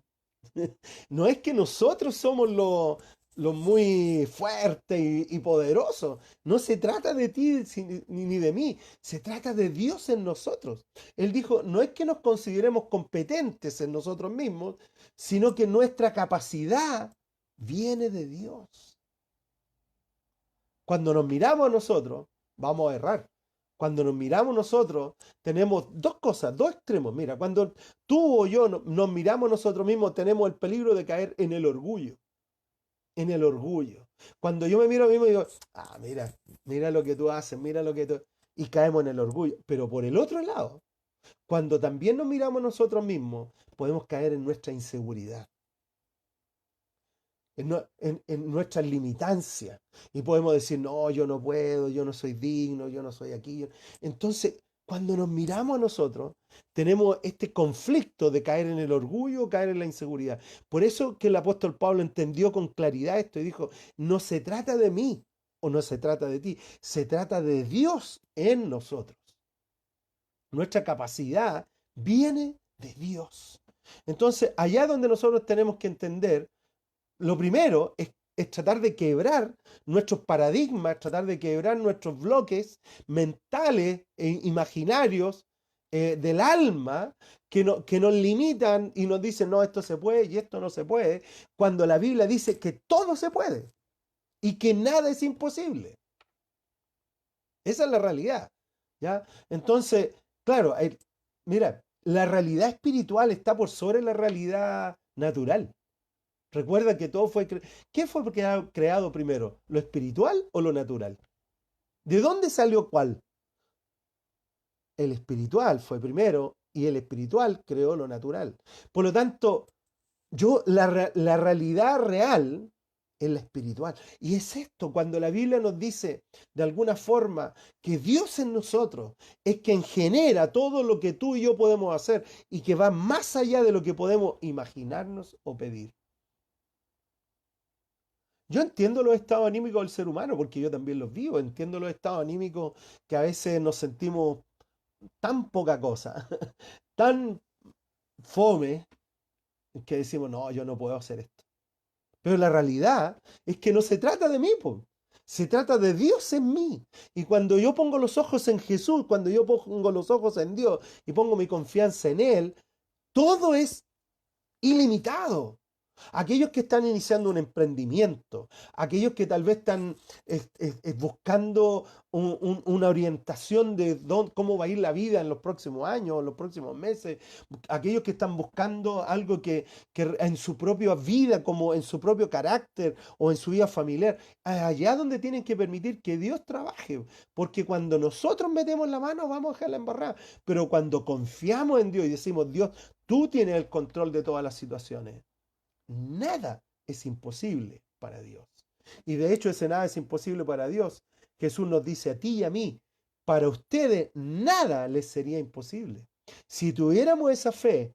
No es que nosotros somos los muy fuertes y poderosos. No se trata de ti ni de mí. Se trata de Dios en nosotros. Él dijo, no es que nos consideremos competentes en nosotros mismos, sino que nuestra capacidad viene de Dios. Cuando nos miramos a nosotros, vamos a errar. Cuando nos miramos nosotros, tenemos dos cosas, dos extremos. Mira, cuando tú o yo nos miramos nosotros mismos, tenemos el peligro de caer en el orgullo. En el orgullo. Cuando yo me miro a mí mismo, digo, ah, mira lo que tú haces, mira lo que tú... Y caemos en el orgullo. Pero por el otro lado, cuando también nos miramos nosotros mismos, podemos caer en nuestra inseguridad. En nuestras limitancias. Y podemos decir, no, yo no puedo, yo no soy digno, yo no soy aquí. Entonces, cuando nos miramos a nosotros, tenemos este conflicto de caer en el orgullo o caer en la inseguridad. Por eso que el apóstol Pablo entendió con claridad esto y dijo, no se trata de mí o no se trata de ti, se trata de Dios en nosotros. Nuestra capacidad viene de Dios. Entonces, allá donde nosotros tenemos que entender, lo primero es tratar de quebrar nuestros paradigmas, tratar de quebrar nuestros bloques mentales e imaginarios del alma que nos limitan y nos dicen, no, esto se puede y esto no se puede, cuando la Biblia dice que todo se puede y que nada es imposible. Esa es la realidad, ¿ya? Entonces, claro, mira, la realidad espiritual está por sobre la realidad natural. Recuerda que todo fue... ¿Qué fue creado primero? ¿Lo espiritual o lo natural? ¿De dónde salió cuál? El espiritual fue primero y el espiritual creó lo natural. Por lo tanto, la realidad real es la espiritual. Y es esto, cuando la Biblia nos dice de alguna forma que Dios en nosotros es quien genera todo lo que tú y yo podemos hacer y que va más allá de lo que podemos imaginarnos o pedir. Yo entiendo los estados anímicos del ser humano, porque yo también los vivo. Entiendo los estados anímicos que a veces nos sentimos tan poca cosa, tan fome, que decimos, no, yo no puedo hacer esto. Pero la realidad es que no se trata de mí, po. Se trata de Dios en mí. Y cuando yo pongo los ojos en Jesús, cuando yo pongo los ojos en Dios y pongo mi confianza en Él, todo es ilimitado. Aquellos que están iniciando un emprendimiento, aquellos que tal vez están buscando una orientación de cómo va a ir la vida en los próximos años, en los próximos meses, aquellos que están buscando algo que en su propia vida, como en su propio carácter o en su vida familiar, allá donde tienen que permitir que Dios trabaje, porque cuando nosotros metemos la mano vamos a dejarla embarrada, pero cuando confiamos en Dios y decimos, Dios, tú tienes el control de todas las situaciones. Nada es imposible para Dios. Y de hecho ese nada es imposible para Dios. Jesús nos dice a ti y a mí, para ustedes nada les sería imposible. Si tuviéramos esa fe,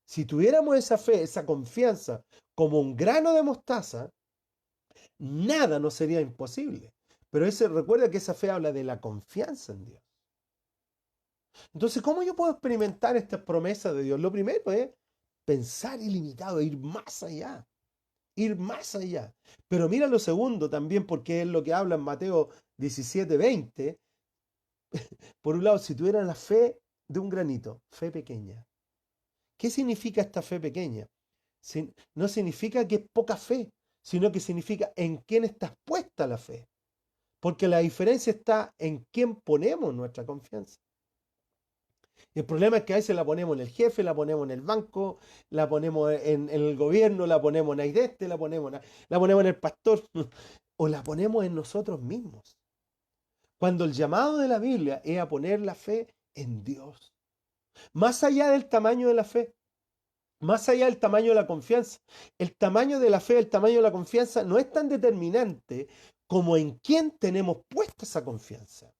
si tuviéramos esa fe, esa confianza como un grano de mostaza, nada nos sería imposible. Pero recuerda que esa fe habla de la confianza en Dios. Entonces, ¿cómo yo puedo experimentar estas promesas de Dios? Lo primero es pensar ilimitado, ir más allá. Ir más allá. Pero mira lo segundo también, porque es lo que habla en Mateo 17:20. Por un lado, si tuvieran la fe de un granito, fe pequeña. ¿Qué significa esta fe pequeña? No significa que es poca fe, sino que significa en quién está puesta la fe. Porque la diferencia está en quién ponemos nuestra confianza. Y el problema es que a veces la ponemos en el jefe, la ponemos en el banco, la ponemos en el gobierno, la ponemos en Aideste, la ponemos en el pastor o la ponemos en nosotros mismos. Cuando el llamado de la Biblia es a poner la fe en Dios. Más allá del tamaño de la fe, más allá del tamaño de la confianza. El tamaño de la fe, el tamaño de la confianza no es tan determinante como en quién tenemos puesta esa confianza.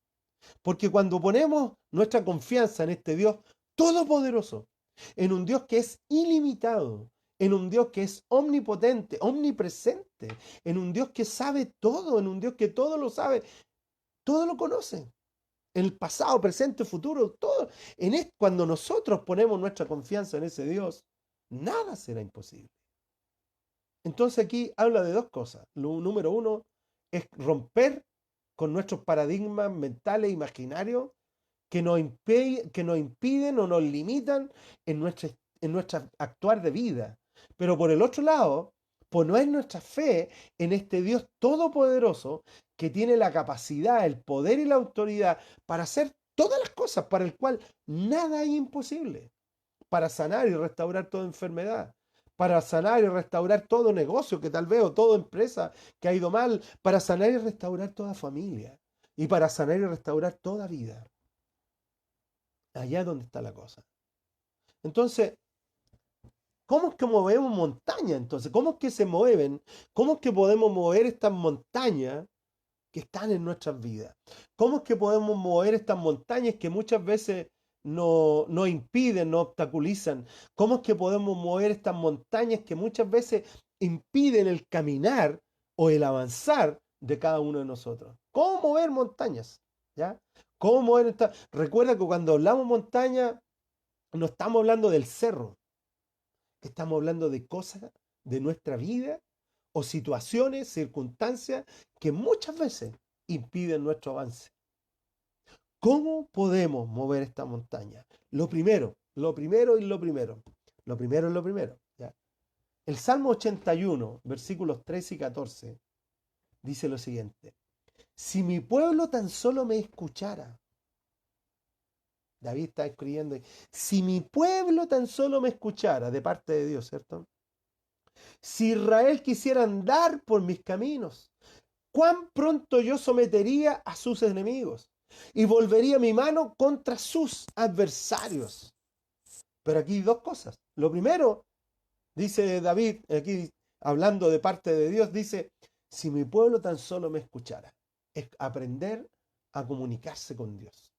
Porque cuando ponemos nuestra confianza en este Dios todopoderoso, en un Dios que es ilimitado, en un Dios que es omnipotente, omnipresente, en un Dios que sabe todo, en un Dios que todo lo sabe, todo lo conoce, en el pasado, presente, futuro, todo. Cuando nosotros ponemos nuestra confianza en ese Dios, nada será imposible. Entonces aquí habla de dos cosas. Lo número uno es romper con nuestros paradigmas mentales, imaginarios, que nos impiden o nos limitan en nuestra actuar de vida. Pero por el otro lado, poner nuestra fe en este Dios todopoderoso que tiene la capacidad, el poder y la autoridad para hacer todas las cosas, para el cual nada es imposible, para sanar y restaurar toda enfermedad, para sanar y restaurar todo negocio que tal vez o toda empresa que ha ido mal, para sanar y restaurar toda familia y para sanar y restaurar toda vida. Allá es donde está la cosa. Entonces, ¿cómo es que movemos montañas? Entonces, ¿cómo es que se mueven? ¿Cómo es que podemos mover estas montañas que están en nuestras vidas? ¿Cómo es que podemos mover estas montañas que muchas veces nos impiden, nos obstaculizan? ¿Cómo es que podemos mover estas montañas que muchas veces impiden el caminar o el avanzar de cada uno de nosotros? ¿Cómo mover montañas? ¿Ya? ¿Cómo mover Recuerda que cuando hablamos montaña, no estamos hablando del cerro, estamos hablando de cosas de nuestra vida o situaciones, circunstancias que muchas veces impiden nuestro avance. ¿Cómo podemos mover esta montaña? Lo primero y lo primero. Lo primero es lo primero. ¿Ya? El Salmo 81, versículos 13 y 14, dice lo siguiente. Si mi pueblo tan solo me escuchara. David está escribiendo, si mi pueblo tan solo me escuchara, de parte de Dios, ¿cierto? Si Israel quisiera andar por mis caminos, cuán pronto yo sometería a sus enemigos y volvería mi mano contra sus adversarios. Pero aquí hay dos cosas. Lo primero, dice David, aquí hablando de parte de Dios, dice, si mi pueblo tan solo me escuchara, es aprender a comunicarse con Dios.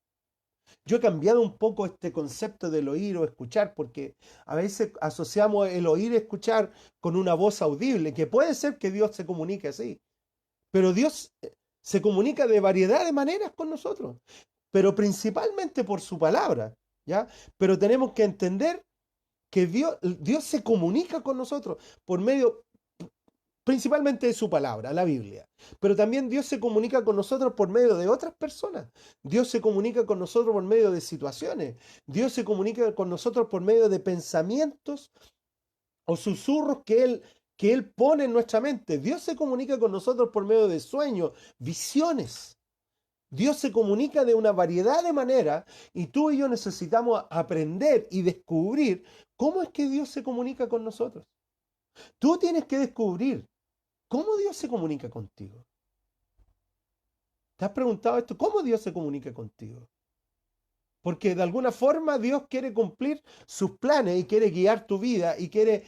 Yo he cambiado un poco este concepto del oír o escuchar, porque a veces asociamos el oír y escuchar con una voz audible, que puede ser que Dios se comunique así, pero Dios se comunica de variedad de maneras con nosotros, pero principalmente por su palabra, ¿ya? Pero tenemos que entender que Dios se comunica con nosotros por medio principalmente de su palabra, la Biblia. Pero también Dios se comunica con nosotros por medio de otras personas. Dios se comunica con nosotros por medio de situaciones. Dios se comunica con nosotros por medio de pensamientos o susurros que Él pone en nuestra mente. Dios se comunica con nosotros por medio de sueños, visiones. Dios se comunica de una variedad de maneras y tú y yo necesitamos aprender y descubrir cómo es que Dios se comunica con nosotros. Tú tienes que descubrir cómo Dios se comunica contigo. ¿Te has preguntado esto? ¿Cómo Dios se comunica contigo? Porque de alguna forma Dios quiere cumplir sus planes y quiere guiar tu vida y quiere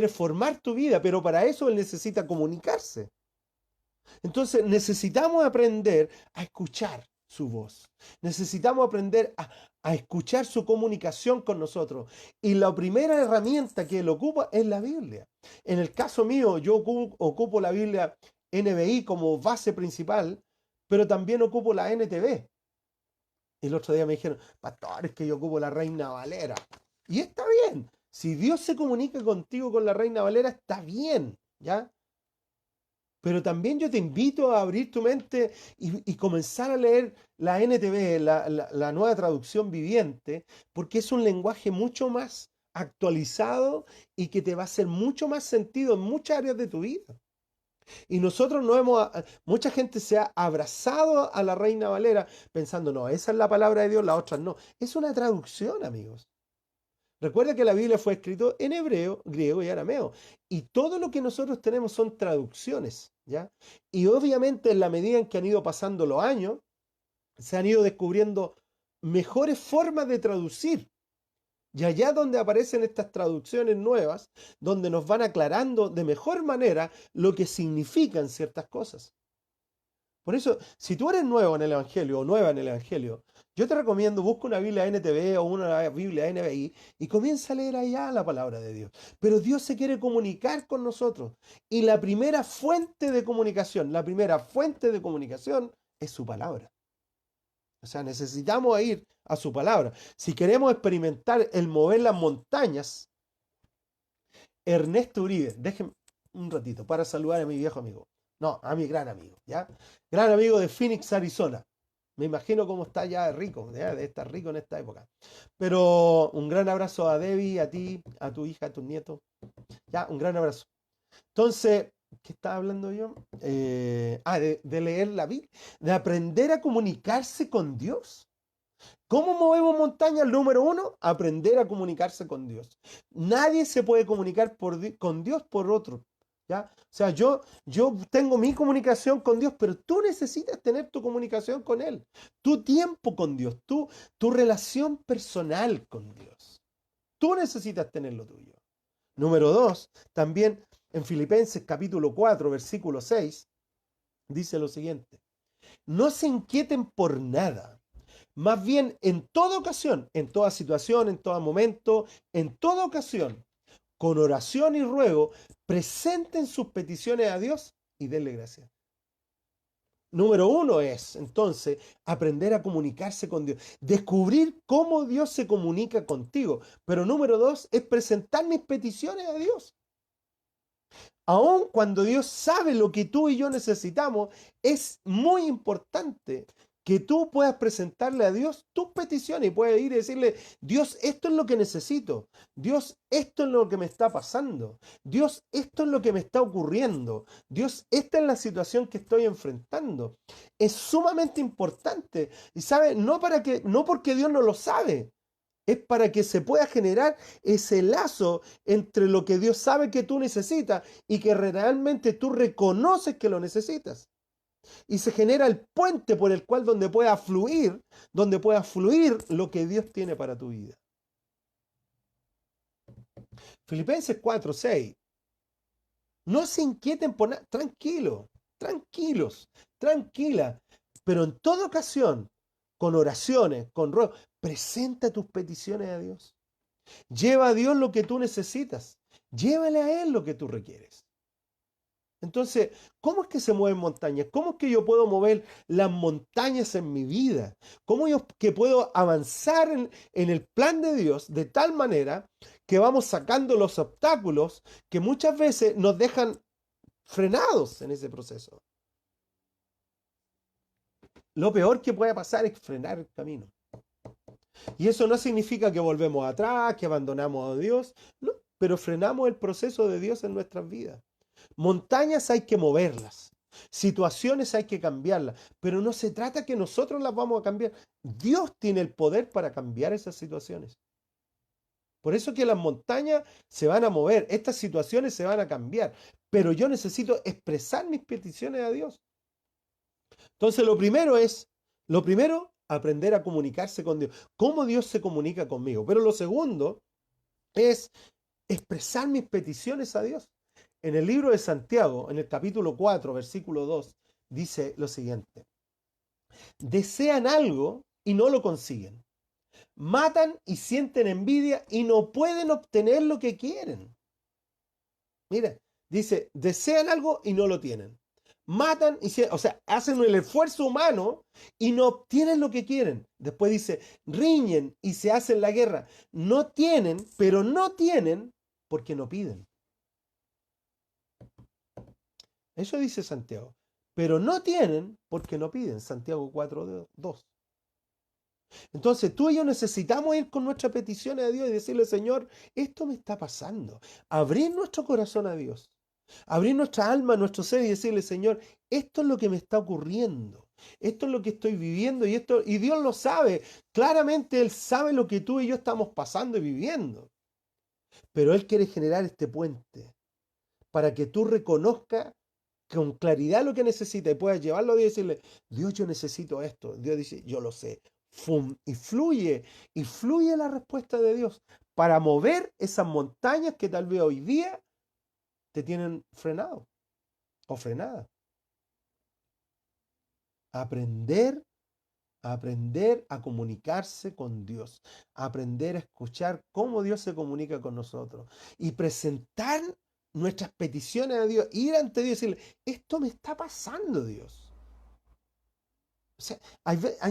formar tu vida, pero para eso Él necesita comunicarse. Entonces necesitamos aprender a escuchar su voz. Necesitamos aprender a escuchar su comunicación con nosotros. Y la primera herramienta que Él ocupa es la Biblia. En el caso mío, yo ocupo la Biblia NBI como base principal, pero también ocupo la NTV. Y el otro día me dijeron, pastor, es que yo ocupo la Reina Valera. Y está bien. Si Dios se comunica contigo con la Reina Valera, está bien, ¿ya? Pero también yo te invito a abrir tu mente y comenzar a leer la NTV, la nueva traducción viviente, porque es un lenguaje mucho más actualizado y que te va a hacer mucho más sentido en muchas áreas de tu vida. Y nosotros no hemos, mucha gente se ha abrazado a la Reina Valera pensando, no, esa es la palabra de Dios, la otra no. Es una traducción, amigos. Recuerda que la Biblia fue escrito en hebreo, griego y arameo. Y todo lo que nosotros tenemos son traducciones, ¿ya? Y obviamente en la medida en que han ido pasando los años, se han ido descubriendo mejores formas de traducir. Y allá donde aparecen estas traducciones nuevas, donde nos van aclarando de mejor manera lo que significan ciertas cosas. Por eso, si tú eres nuevo en el Evangelio o nueva en el Evangelio, yo te recomiendo, busca una Biblia NTV o una Biblia NBI y comienza a leer allá la palabra de Dios. Pero Dios se quiere comunicar con nosotros. Y la primera fuente de comunicación, es su palabra. O sea, necesitamos ir a su palabra. Si queremos experimentar el mover las montañas, Ernesto Uribe, déjenme un ratito para saludar a mi viejo amigo. No, a mi gran amigo, ¿ya? Gran amigo de Phoenix, Arizona. Me imagino cómo está ya rico, ¿ya? Debe estar rico en esta época. Pero un gran abrazo a Debbie, a ti, a tu hija, a tus nietos. Ya, un gran abrazo. Entonces, ¿qué estaba hablando yo? De leer la Biblia, de aprender a comunicarse con Dios. ¿Cómo movemos montañas? Número uno, aprender a comunicarse con Dios. Nadie se puede comunicar con Dios por otro. ¿Ya? O sea, yo tengo mi comunicación con Dios, pero tú necesitas tener tu comunicación con Él. Tu tiempo con Dios, tu relación personal con Dios. Tú necesitas tener lo tuyo. Número dos, también en Filipenses capítulo 4, versículo 6, dice lo siguiente. No se inquieten por nada. Más bien, en toda ocasión, en toda situación, en todo momento, en toda ocasión, con oración y ruego, presenten sus peticiones a Dios y denle gracias. Número uno es, entonces, aprender a comunicarse con Dios. Descubrir cómo Dios se comunica contigo. Pero número dos es presentar mis peticiones a Dios. Aun cuando Dios sabe lo que tú y yo necesitamos, es muy importante que tú puedas presentarle a Dios tus peticiones y puedes ir y decirle, Dios, esto es lo que necesito. Dios, esto es lo que me está pasando. Dios, esto es lo que me está ocurriendo. Dios, esta es la situación que estoy enfrentando. Es sumamente importante. Y sabe, no porque Dios no lo sabe, es para que se pueda generar ese lazo entre lo que Dios sabe que tú necesitas y que realmente tú reconoces que lo necesitas. Y se genera el puente por el cual donde pueda fluir lo que Dios tiene para tu vida. Filipenses 4:6. No se inquieten por nada, tranquilos, tranquila. Pero en toda ocasión, con oraciones, con ruegos. Presenta tus peticiones a Dios. Lleva a Dios lo que tú necesitas. Llévale a Él lo que tú requieres. Entonces, ¿cómo es que se mueven montañas? ¿Cómo es que yo puedo mover las montañas en mi vida? ¿Cómo yo que puedo avanzar en el plan de Dios de tal manera que vamos sacando los obstáculos que muchas veces nos dejan frenados en ese proceso? Lo peor que puede pasar es frenar el camino. Y eso no significa que volvemos atrás, que abandonamos a Dios, no, pero frenamos el proceso de Dios en nuestras vidas. Montañas hay que moverlas, situaciones hay que cambiarlas, pero no se trata que nosotros las vamos a cambiar. Dios tiene el poder para cambiar esas situaciones. Por eso que las montañas se van a mover, estas situaciones se van a cambiar, pero yo necesito expresar mis peticiones a Dios. Entonces lo primero, aprender a comunicarse con Dios. ¿Cómo Dios se comunica conmigo? Pero lo segundo es expresar mis peticiones a Dios. En el libro de Santiago, en el capítulo 4, versículo 2, dice lo siguiente. Desean algo y no lo consiguen. Matan y sienten envidia y no pueden obtener lo que quieren. Mira, dice, desean algo y no lo tienen. Matan y o sea, hacen el esfuerzo humano y no obtienen lo que quieren. Después dice, riñen y se hacen la guerra. No tienen, pero no tienen porque no piden. Eso dice Santiago. Pero no tienen porque no piden. Santiago 4:2. Entonces tú y yo necesitamos ir con nuestras peticiones a Dios y decirle, Señor, esto me está pasando. Abrir nuestro corazón a Dios. Abrir nuestra alma, nuestro ser y decirle, Señor, esto es lo que me está ocurriendo. Esto es lo que estoy viviendo y Dios lo sabe. Claramente Él sabe lo que tú y yo estamos pasando y viviendo. Pero Él quiere generar este puente para que tú reconozcas con claridad lo que necesita y puedas llevarlo a Dios y decirle, Dios, yo necesito esto. Dios dice, yo lo sé. ¡Fum! Y fluye la respuesta de Dios para mover esas montañas que tal vez hoy día te tienen frenado o frenada. Aprender a comunicarse con Dios, aprender a escuchar cómo Dios se comunica con nosotros y presentar nuestras peticiones a Dios, ir ante Dios y decirle, esto me está pasando, Dios. O sea,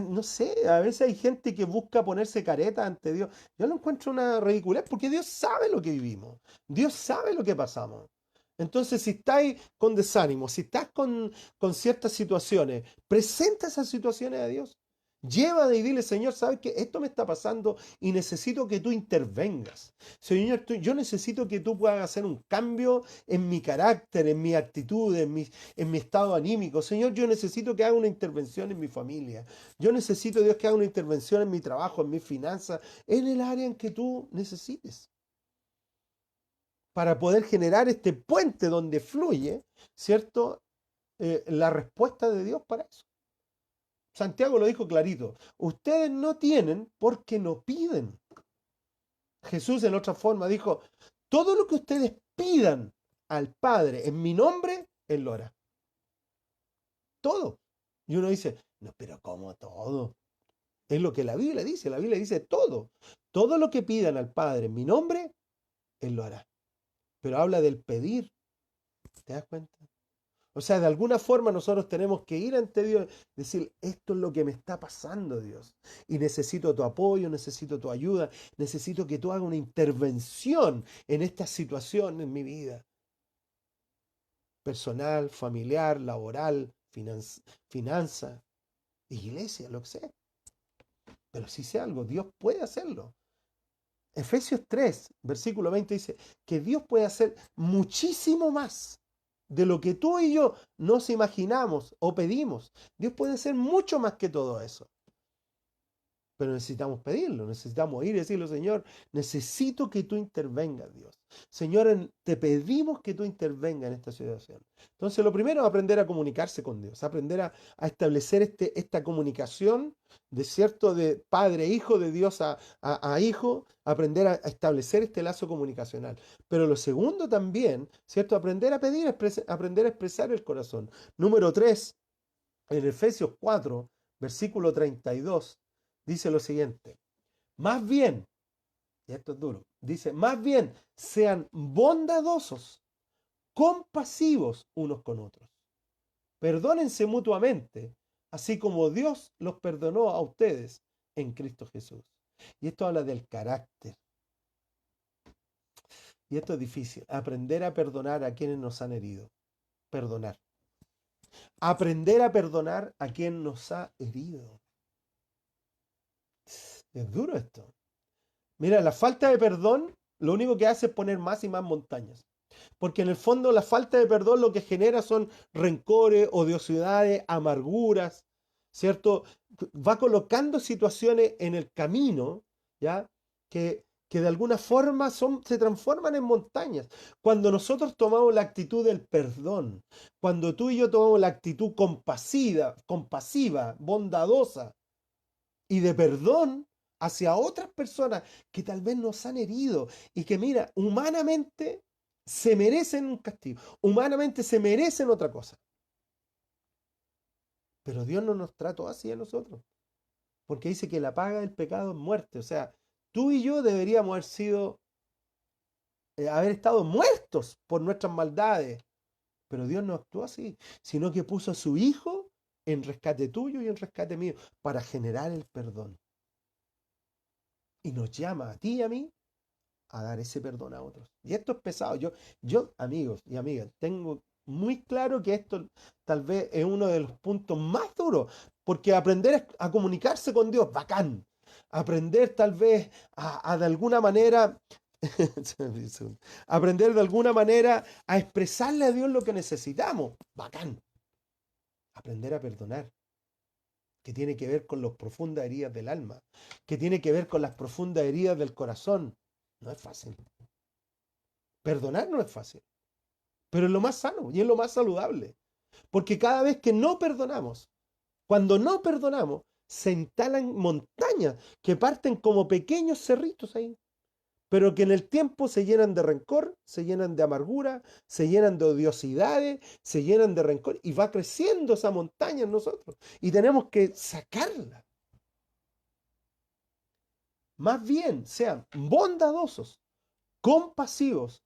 no sé, a veces hay gente que busca ponerse careta ante Dios. Yo lo encuentro una ridiculez porque Dios sabe lo que vivimos, Dios sabe lo que pasamos. Entonces, si estáis con desánimo, si estás con ciertas situaciones, presenta esas situaciones a Dios. Llévale y dile, Señor, ¿sabes qué? Esto me está pasando y necesito que tú intervengas. Señor, yo necesito que tú puedas hacer un cambio en mi carácter, en mi actitud, en mi estado anímico. Señor, yo necesito que haga una intervención en mi familia. Yo necesito, Dios, que haga una intervención en mi trabajo, en mis finanzas, en el área en que tú necesites. Para poder generar este puente donde fluye, ¿cierto? La respuesta de Dios para eso. Santiago lo dijo clarito, ustedes no tienen porque no piden. Jesús en otra forma dijo, todo lo que ustedes pidan al Padre en mi nombre, Él lo hará. Todo. Y uno dice, no, pero ¿cómo todo? Es lo que la Biblia dice todo. Todo lo que pidan al Padre en mi nombre, Él lo hará. Pero habla del pedir, ¿te das cuenta? O sea, de alguna forma nosotros tenemos que ir ante Dios y decir, esto es lo que me está pasando, Dios. Y necesito tu apoyo, necesito tu ayuda, necesito que tú hagas una intervención en esta situación en mi vida. Personal, familiar, laboral, finanza, iglesia, lo que sea. Pero si sé algo, Dios puede hacerlo. Efesios 3, versículo 20 dice que Dios puede hacer muchísimo más de lo que tú y yo nos imaginamos o pedimos. Dios puede hacer mucho más que todo eso. Pero necesitamos pedirlo, necesitamos ir y decirle, Señor, necesito que tú intervengas, Dios. Señor, te pedimos que tú intervengas en esta situación. Entonces, lo primero es aprender a comunicarse con Dios, aprender a establecer esta comunicación de padre e hijo, de Dios a hijo, aprender a establecer este lazo comunicacional. Pero lo segundo también, ¿cierto? Aprender a pedir, aprender a expresar el corazón. Número 3, en Efesios 4, versículo 32, dice lo siguiente. Más bien, y esto es duro, dice, más bien sean bondadosos, compasivos unos con otros. Perdónense mutuamente, así como Dios los perdonó a ustedes en Cristo Jesús. Y esto habla del carácter. Y esto es difícil, aprender a perdonar a quienes nos han herido. Perdonar. Aprender a perdonar a quien nos ha herido. Es duro esto. Mira, la falta de perdón lo único que hace es poner más y más montañas. Porque en el fondo la falta de perdón lo que genera son rencores, odiosidades, amarguras, ¿cierto? Va colocando situaciones en el camino, ¿ya? Que de alguna forma se transforman en montañas. Cuando nosotros tomamos la actitud del perdón, cuando tú y yo tomamos la actitud compasiva, bondadosa y de perdón hacia otras personas que tal vez nos han herido y que, mira, humanamente se merecen un castigo, humanamente se merecen otra cosa. Pero Dios no nos trató así a nosotros, porque dice que la paga del pecado es muerte. O sea, tú y yo deberíamos haber estado muertos por nuestras maldades, pero Dios no actuó así, sino que puso a su Hijo en rescate tuyo y en rescate mío para generar el perdón. Y nos llama a ti y a mí a dar ese perdón a otros. Y esto es pesado. Yo, amigos y amigas, tengo muy claro que esto tal vez es uno de los puntos más duros, porque aprender a comunicarse con Dios, bacán. Aprender tal vez a de alguna manera, aprender de alguna manera a expresarle a Dios lo que necesitamos, bacán. Aprender a perdonar, que tiene que ver con las profundas heridas del alma, que tiene que ver con las profundas heridas del corazón. No es fácil. Perdonar no es fácil, pero es lo más sano y es lo más saludable. Porque cada vez que no perdonamos, cuando no perdonamos, se instalan montañas que parten como pequeños cerritos ahí, pero que en el tiempo se llenan de rencor, se llenan de amargura, se llenan de odiosidades, se llenan de rencor y va creciendo esa montaña en nosotros y tenemos que sacarla. Más bien sean bondadosos, compasivos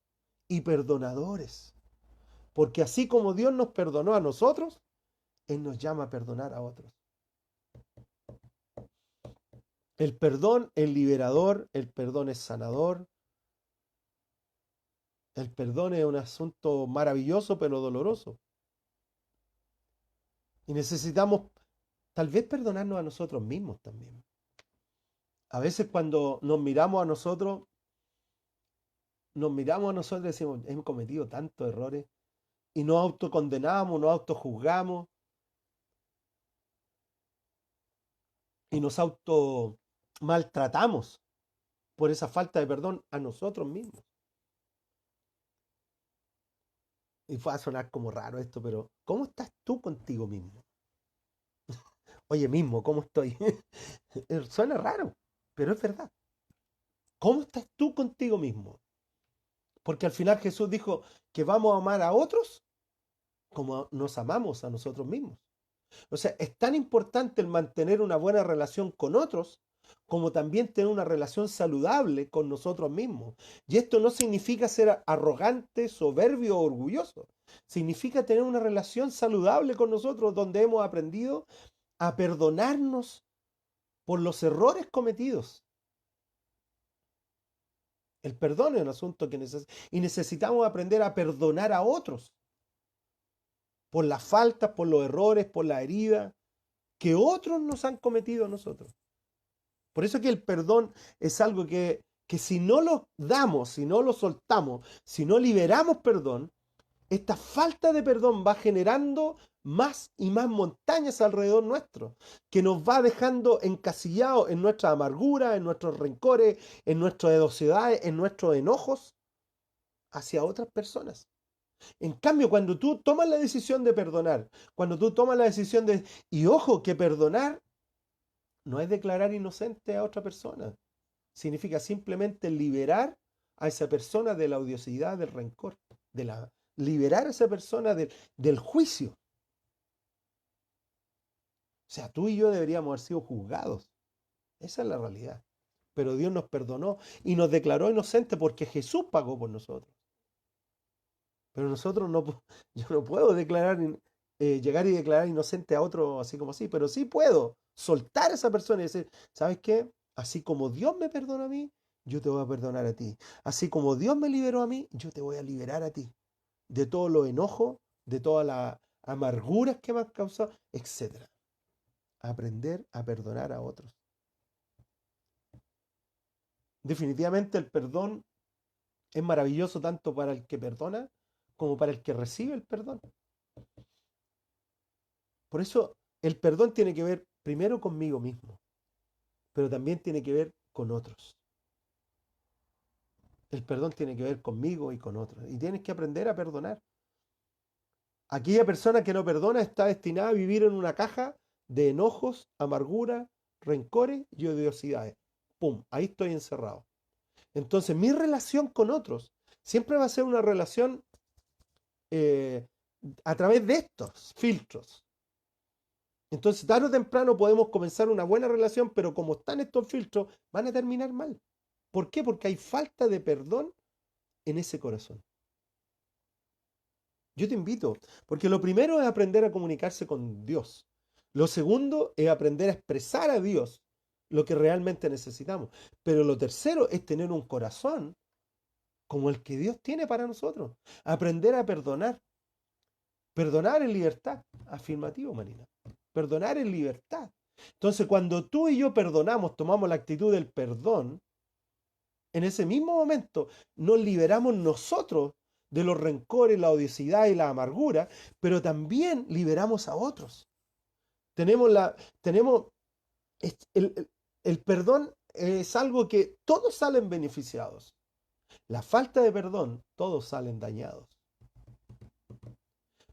y perdonadores. Porque así como Dios nos perdonó a nosotros, Él nos llama a perdonar a otros. El perdón es liberador, el perdón es sanador, el perdón es un asunto maravilloso pero doloroso. Y necesitamos tal vez perdonarnos a nosotros mismos también. A veces cuando nos miramos a nosotros y decimos, hemos cometido tantos errores y nos autocondenamos, nos autojuzgamos y nos auto maltratamos por esa falta de perdón a nosotros mismos. Y va a sonar como raro esto, pero ¿cómo estás tú contigo mismo? Oye, mismo, ¿cómo estoy? Suena raro, pero es verdad. ¿Cómo estás tú contigo mismo? Porque al final Jesús dijo que vamos a amar a otros como nos amamos a nosotros mismos. O sea, es tan importante el mantener una buena relación con otros como también tener una relación saludable con nosotros mismos. Y esto no significa ser arrogante, soberbio o orgulloso. Significa tener una relación saludable con nosotros donde hemos aprendido a perdonarnos por los errores cometidos. El perdón es un asunto que necesitamos aprender a perdonar a otros por las faltas, por los errores, por la herida que otros nos han cometido a nosotros. Por eso que el perdón es algo que si no lo damos, si no lo soltamos, si no liberamos perdón, esta falta de perdón va generando más y más montañas alrededor nuestro, que nos va dejando encasillados en nuestra amargura, en nuestros rencores, en nuestras odiosidades, en nuestros enojos hacia otras personas. En cambio, cuando tú tomas la decisión de perdonar, cuando tú tomas la decisión de... Y ojo, que perdonar no es declarar inocente a otra persona. Significa simplemente liberar a esa persona de la odiosidad, del rencor, liberar a esa persona del juicio. O sea, tú y yo deberíamos haber sido juzgados. Esa es la realidad. Pero Dios nos perdonó y nos declaró inocentes porque Jesús pagó por nosotros. Pero nosotros no, yo no puedo llegar y declarar inocente a otro así como así, pero sí puedo soltar a esa persona y decir, ¿sabes qué? Así como Dios me perdona a mí, yo te voy a perdonar a ti. Así como Dios me liberó a mí, yo te voy a liberar a ti. De todos los enojos, de todas las amarguras que me han causado, etcétera. Aprender a perdonar a otros. Definitivamente el perdón es maravilloso tanto para el que perdona como para el que recibe el perdón. Por eso el perdón tiene que ver primero conmigo mismo, pero también tiene que ver con otros. El perdón tiene que ver conmigo y con otros. Y tienes que aprender a perdonar. Aquella persona que no perdona está destinada a vivir en una caja de enojos, amargura, rencores y odiosidades. ¡Pum! Ahí estoy encerrado. Entonces mi relación con otros siempre va a ser una relación eh, a través de estos filtros. Entonces, tarde o temprano podemos comenzar una buena relación, pero como están estos filtros, van a terminar mal. ¿Por qué? Porque hay falta de perdón en ese corazón. Yo te invito, porque lo primero es aprender a comunicarse con Dios. Lo segundo es aprender a expresar a Dios lo que realmente necesitamos. Pero lo tercero es tener un corazón como el que Dios tiene para nosotros. Aprender a perdonar. Perdonar en libertad. Afirmativo, Marina. Perdonar en libertad. Entonces, cuando tú y yo perdonamos, tomamos la actitud del perdón, en ese mismo momento nos liberamos nosotros de los rencores, la odiosidad y la amargura, pero también liberamos a otros. Tenemos la, tenemos, el perdón es algo que todos salen beneficiados. La falta de perdón, todos salen dañados.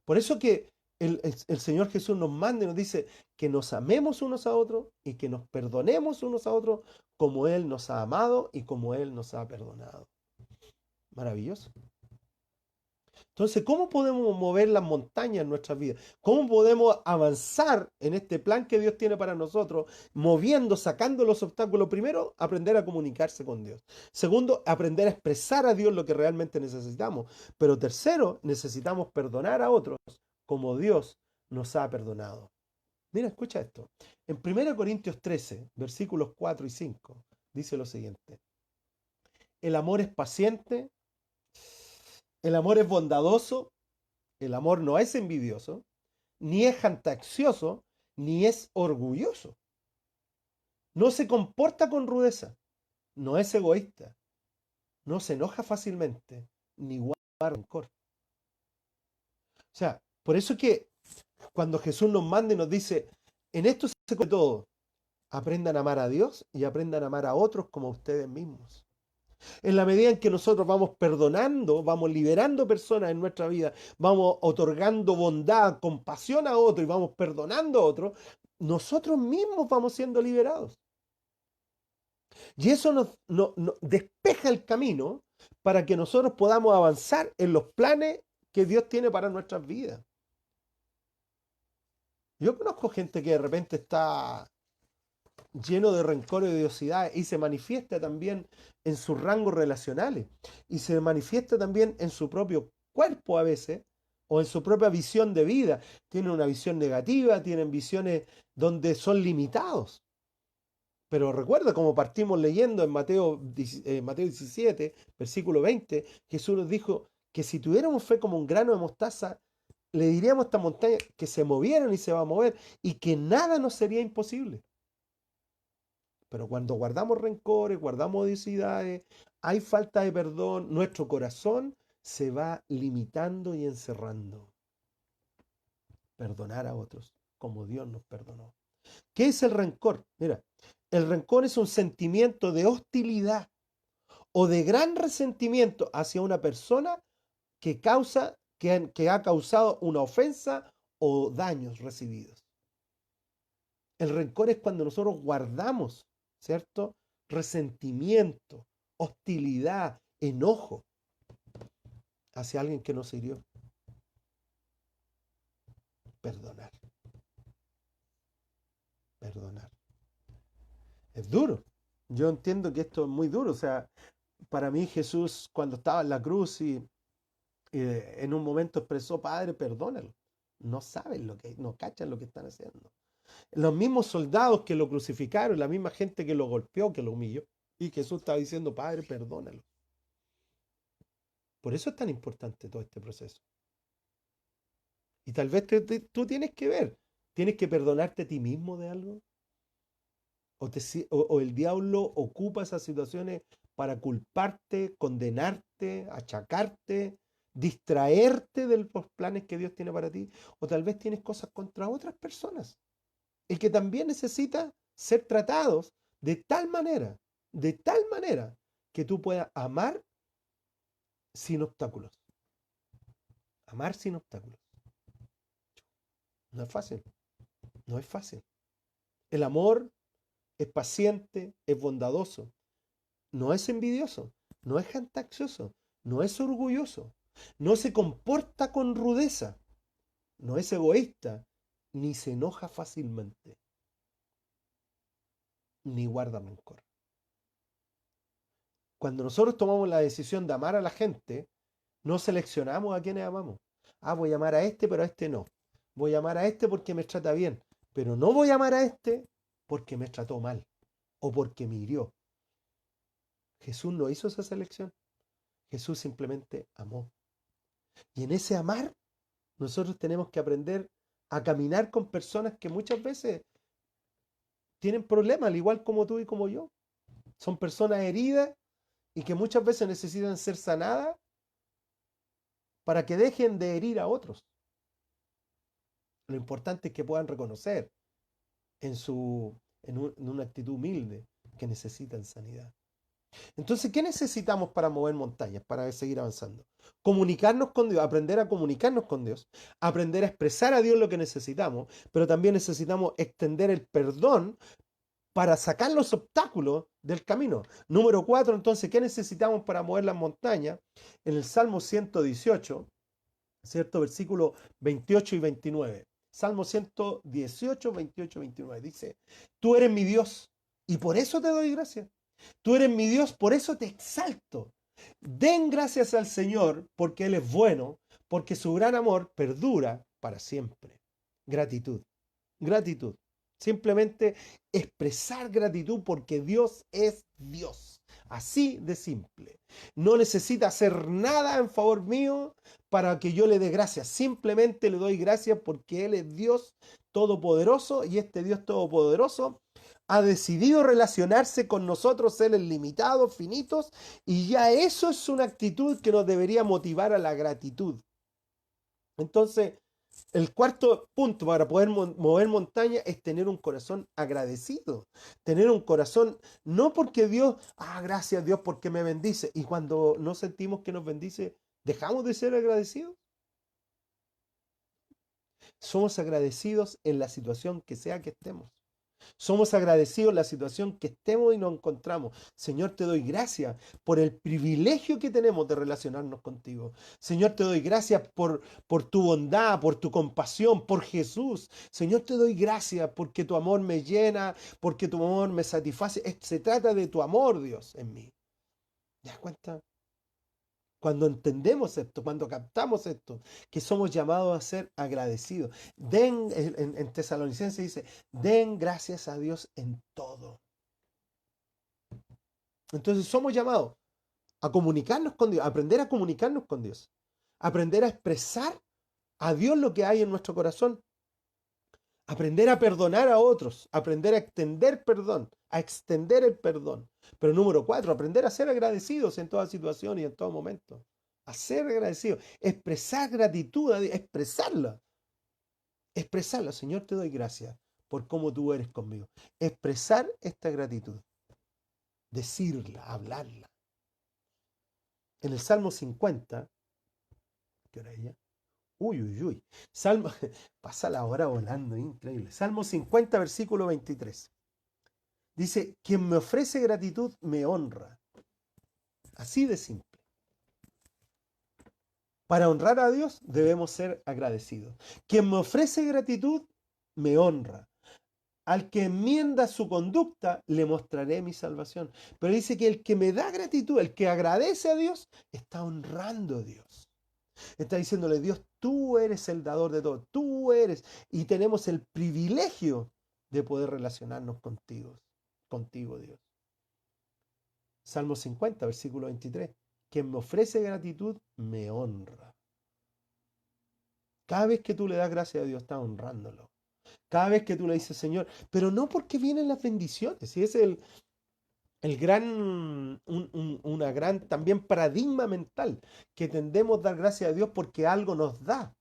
Por eso que el Señor Jesús nos manda y nos dice que nos amemos unos a otros y que nos perdonemos unos a otros como Él nos ha amado y como Él nos ha perdonado. Maravilloso. Entonces, ¿cómo podemos mover las montañas en nuestras vidas? ¿Cómo podemos avanzar en este plan que Dios tiene para nosotros, moviendo, sacando los obstáculos? Primero, aprender a comunicarse con Dios. Segundo, aprender a expresar a Dios lo que realmente necesitamos. Pero tercero, necesitamos perdonar a otros como Dios nos ha perdonado. Mira, escucha esto. En 1 Corintios 13, versículos 4 y 5, dice lo siguiente. El amor es paciente, el amor es bondadoso, el amor no es envidioso, ni es jactancioso, ni es orgulloso. No se comporta con rudeza, no es egoísta, no se enoja fácilmente, ni guarda rencor. O sea, por eso que cuando Jesús nos manda y nos dice, en esto se come todo, aprendan a amar a Dios y aprendan a amar a otros como a ustedes mismos. En la medida en que nosotros vamos perdonando, vamos liberando personas en nuestra vida, vamos otorgando bondad, compasión a otro y vamos perdonando a otro, nosotros mismos vamos siendo liberados. Y eso nos despeja el camino para que nosotros podamos avanzar en los planes que Dios tiene para nuestras vidas. Yo conozco gente que de repente está lleno de rencor y odiosidad y se manifiesta también en sus rangos relacionales y se manifiesta también en su propio cuerpo a veces o en su propia visión de vida. Tienen una visión negativa, tienen visiones donde son limitados. Pero recuerda, como partimos leyendo en Mateo 17, versículo 20, Jesús nos dijo que si tuviéramos fe como un grano de mostaza, le diríamos a esta montaña que se movieran y se va a mover y que nada nos sería imposible. Pero cuando guardamos rencores, guardamos odiosidades, hay falta de perdón, nuestro corazón se va limitando y encerrando. Perdonar a otros como Dios nos perdonó. ¿Qué es el rencor? Mira, el rencor es un sentimiento de hostilidad o de gran resentimiento hacia una persona que ha causado una ofensa o daños recibidos. El rencor es cuando nosotros guardamos, ¿cierto? Resentimiento, hostilidad, enojo hacia alguien que nos hirió. Perdonar. perdonar. Es duro. Yo entiendo que esto es muy duro. O sea, para mí Jesús cuando estaba en la cruz y en un momento expresó, Padre, perdónalo. No saben lo que, no cachan lo que están haciendo. Los mismos soldados que lo crucificaron, la misma gente que lo golpeó, que lo humilló. Y Jesús estaba diciendo, Padre, perdónalo. Por eso es tan importante todo este proceso. Y tal vez tú tienes que ver, tienes que perdonarte a ti mismo de algo. O el diablo ocupa esas situaciones para culparte, condenarte, achacarte, distraerte de los planes que Dios tiene para ti. O tal vez tienes cosas contra otras personas y que también necesitan ser tratados de tal manera que tú puedas amar sin obstáculos. Amar sin obstáculos. No es fácil, no es fácil. El amor es paciente, es bondadoso, no es envidioso, no es jactancioso, no es orgulloso, no se comporta con rudeza, no es egoísta, ni se enoja fácilmente, ni guarda rencor. Cuando nosotros tomamos la decisión de amar a la gente, no seleccionamos a quienes amamos. Ah, voy a amar a este, pero a este no. Voy a amar a este porque me trata bien, pero no voy a amar a este porque me trató mal o porque me hirió. Jesús no hizo esa selección. Jesús simplemente amó. Y en ese amar, nosotros tenemos que aprender a caminar con personas que muchas veces tienen problemas, al igual como tú y como yo. Son personas heridas y que muchas veces necesitan ser sanadas para que dejen de herir a otros. Lo importante es que puedan reconocer en una actitud humilde que necesitan sanidad. Entonces, ¿qué necesitamos para mover montañas, para seguir avanzando? Comunicarnos con Dios, aprender a comunicarnos con Dios, aprender a expresar a Dios lo que necesitamos, pero también necesitamos extender el perdón para sacar los obstáculos del camino. Número 4, entonces, ¿qué necesitamos para mover las montañas? En el Salmo 118, ¿cierto? Versículos 28 y 29. Salmo 118, 28 y 29. Dice, tú eres mi Dios y por eso te doy gracias. Tú eres mi Dios, por eso te exalto. Den gracias al Señor porque Él es bueno, porque su gran amor perdura para siempre. Gratitud, gratitud. Simplemente expresar gratitud porque Dios es Dios. Así de simple. No necesita hacer nada en favor mío para que yo le dé gracias. Simplemente le doy gracias porque Él es Dios todopoderoso y este Dios todopoderoso ha decidido relacionarse con nosotros, seres limitados, finitos, y ya eso es una actitud que nos debería motivar a la gratitud. Entonces, el cuarto punto para poder mover montaña es tener un corazón agradecido, tener un corazón, no porque Dios, gracias Dios porque me bendice, y cuando no sentimos que nos bendice, ¿dejamos de ser agradecidos? Somos agradecidos en la situación que sea que estemos. Somos agradecidos en la situación que estemos y nos encontramos. Señor, te doy gracias por el privilegio que tenemos de relacionarnos contigo. Señor, te doy gracias por tu bondad, por tu compasión, por Jesús. Señor, te doy gracias porque tu amor me llena, porque tu amor me satisface. Se trata de tu amor, Dios, en mí. ¿Te das cuenta? Cuando entendemos esto, cuando captamos esto, que somos llamados a ser agradecidos. En Tesalonicenses dice, den gracias a Dios en todo. Entonces somos llamados a comunicarnos con Dios, a aprender a comunicarnos con Dios, aprender a expresar a Dios lo que hay en nuestro corazón, aprender a perdonar a otros, aprender a extender perdón, a extender el perdón. Pero número 4, aprender a ser agradecidos en toda situación y en todo momento. A ser agradecidos, expresar gratitud, expresarla. Expresarla, Señor, te doy gracias por cómo tú eres conmigo. Expresar esta gratitud. Decirla, hablarla. En el Salmo 50, ¿qué hora es ya? Uy, uy, uy. Salmo, pasa la hora volando, increíble. Salmo 50, versículo 23. Dice, quien me ofrece gratitud me honra. Así de simple. Para honrar a Dios debemos ser agradecidos. Quien me ofrece gratitud me honra. Al que enmienda su conducta, le mostraré mi salvación. Pero dice que el que me da gratitud, el que agradece a Dios, está honrando a Dios. Está diciéndole, Dios, tú eres el dador de todo, tú eres. Y tenemos el privilegio de poder relacionarnos contigo, Dios. Salmo 50, versículo 23. Quien me ofrece gratitud, me honra. Cada vez que tú le das gracias a Dios, estás honrándolo. Cada vez que tú le dices, Señor, pero no porque vienen las bendiciones. Y ese es el gran, una gran también paradigma mental, que tendemos a dar gracias a Dios porque algo nos da.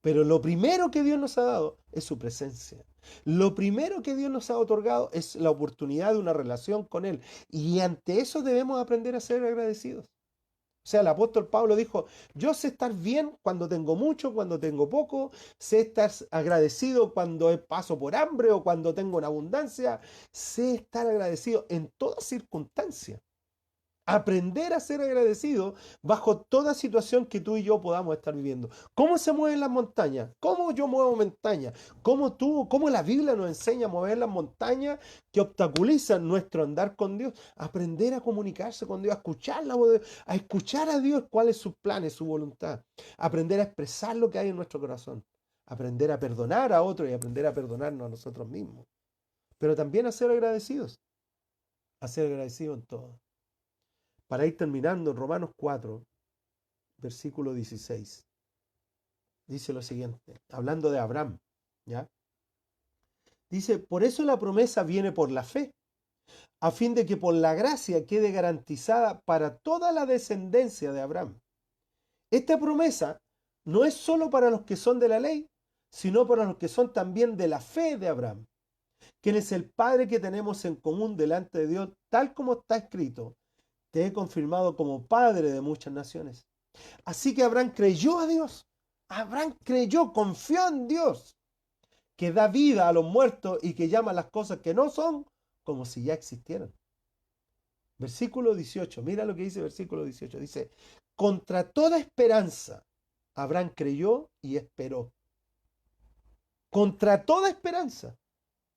Pero lo primero que Dios nos ha dado es su presencia. Lo primero que Dios nos ha otorgado es la oportunidad de una relación con Él. Y ante eso debemos aprender a ser agradecidos. O sea, el apóstol Pablo dijo, yo sé estar bien cuando tengo mucho, cuando tengo poco, sé estar agradecido cuando paso por hambre o cuando tengo una abundancia, sé estar agradecido en toda circunstancia. Aprender a ser agradecido bajo toda situación que tú y yo podamos estar viviendo. ¿Cómo se mueven las montañas? ¿Cómo yo muevo montañas? ¿Cómo la Biblia nos enseña a mover las montañas que obstaculizan nuestro andar con Dios? Aprender a comunicarse con Dios, a escuchar la voz de Dios, a escuchar a Dios cuáles sus planes, su voluntad. Aprender a expresar lo que hay en nuestro corazón. Aprender a perdonar a otros y aprender a perdonarnos a nosotros mismos. Pero también a ser agradecidos en todo. Para ir terminando, en Romanos 4, versículo 16, dice lo siguiente, hablando de Abraham, ¿ya? Dice, por eso la promesa viene por la fe, a fin de que por la gracia quede garantizada para toda la descendencia de Abraham. Esta promesa no es solo para los que son de la ley, sino para los que son también de la fe de Abraham, quien es el Padre que tenemos en común delante de Dios, tal como está escrito, te he confirmado como Padre de muchas naciones. Así que Abraham creyó a Dios. Abraham creyó, confió en Dios, que da vida a los muertos y que llama las cosas que no son como si ya existieran. Versículo 18, mira lo que dice versículo 18. Dice, contra toda esperanza, Abraham creyó y esperó. Contra toda esperanza.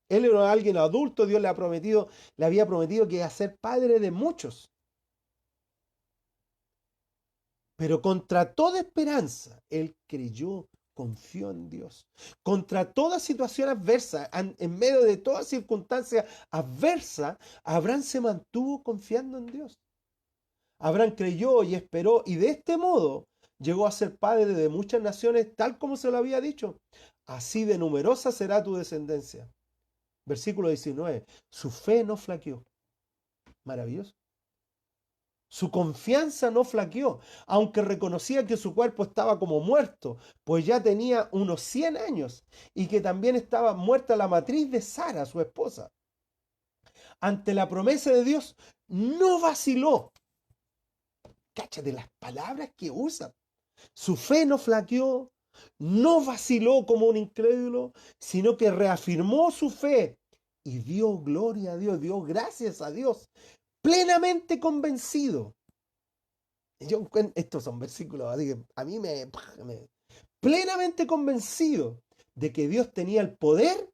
Él era alguien adulto, Dios le había prometido que iba a ser padre de muchos. Pero contra toda esperanza, él creyó, confió en Dios. Contra toda situación adversa, en medio de toda circunstancia adversa, Abraham se mantuvo confiando en Dios. Abraham creyó y esperó, y de este modo llegó a ser padre de muchas naciones, tal como se lo había dicho. Así de numerosa será tu descendencia. Versículo 19. Su fe no flaqueó. Maravilloso. Su confianza no flaqueó, aunque reconocía que su cuerpo estaba como muerto, pues ya tenía unos 100 años y que también estaba muerta la matriz de Sara, su esposa. Ante la promesa de Dios, no vaciló. Cáchate las palabras que usa. Su fe no flaqueó, no vaciló como un incrédulo, sino que reafirmó su fe y dio gloria a Dios, dio gracias a Dios, plenamente convencido. Estos son versículos así que a mí me plenamente convencido de que Dios tenía el poder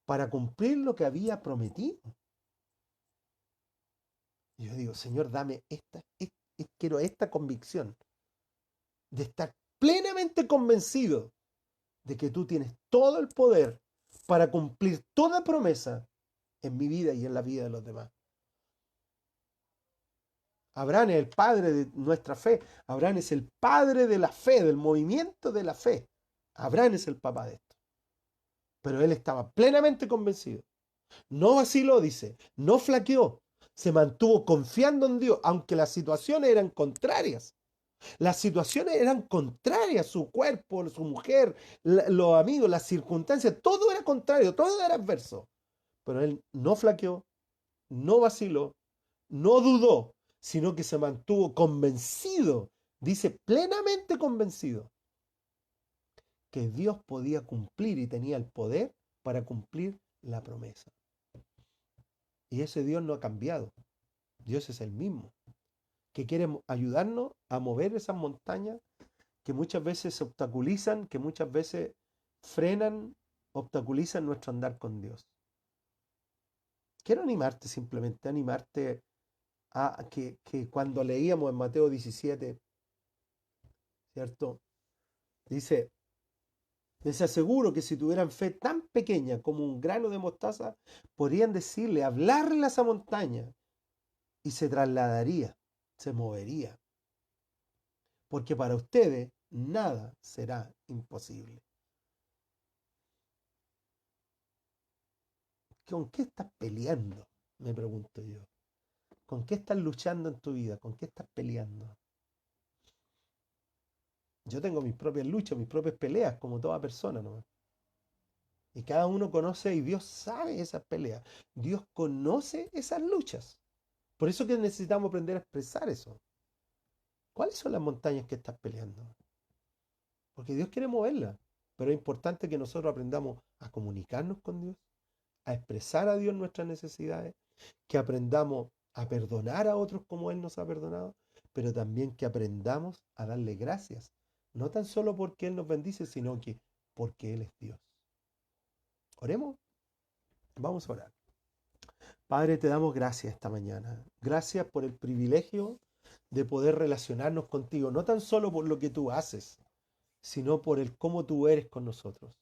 para cumplir lo que había prometido. Y yo digo, Señor, dame quiero esta convicción de estar plenamente convencido de que tú tienes todo el poder para cumplir toda promesa en mi vida y en la vida de los demás. Abraham es el padre de nuestra fe. Abraham es el padre de la fe, del movimiento de la fe. Abraham es el papá de esto. Pero él estaba plenamente convencido. No vaciló, dice, no flaqueó. Se mantuvo confiando en Dios, aunque las situaciones eran contrarias. Las situaciones eran contrarias, su cuerpo, su mujer, los amigos, las circunstancias, todo era contrario, todo era adverso. Pero él no flaqueó, no vaciló, no dudó, sino que se mantuvo convencido, dice plenamente convencido, que Dios podía cumplir y tenía el poder para cumplir la promesa. Y ese Dios no ha cambiado. Dios es el mismo, que quiere ayudarnos a mover esas montañas que muchas veces se obstaculizan, que muchas veces frenan obstaculizan nuestro andar con Dios. Quiero animarte simplemente, animarte a que cuando leíamos en Mateo 17, ¿cierto? Dice, les aseguro que si tuvieran fe tan pequeña como un grano de mostaza, podrían decirle, hablarle a esa montaña y se trasladaría, se movería. Porque para ustedes nada será imposible. ¿Con qué estás peleando? Me pregunto yo. ¿Con qué estás luchando en tu vida? ¿Con qué estás peleando? Yo tengo mis propias luchas, mis propias peleas, como toda persona, ¿no? Y cada uno conoce y Dios sabe esas peleas. Dios conoce esas luchas. Por eso que necesitamos aprender a expresar eso. ¿Cuáles son las montañas que estás peleando? Porque Dios quiere moverlas. Pero es importante que nosotros aprendamos a comunicarnos con Dios, a expresar a Dios nuestras necesidades, que aprendamos a perdonar a otros como Él nos ha perdonado, pero también que aprendamos a darle gracias. No tan solo porque Él nos bendice, sino que porque Él es Dios. Oremos. Vamos a orar. Padre, te damos gracias esta mañana. Gracias por el privilegio de poder relacionarnos contigo, no tan solo por lo que tú haces, sino por el cómo tú eres con nosotros.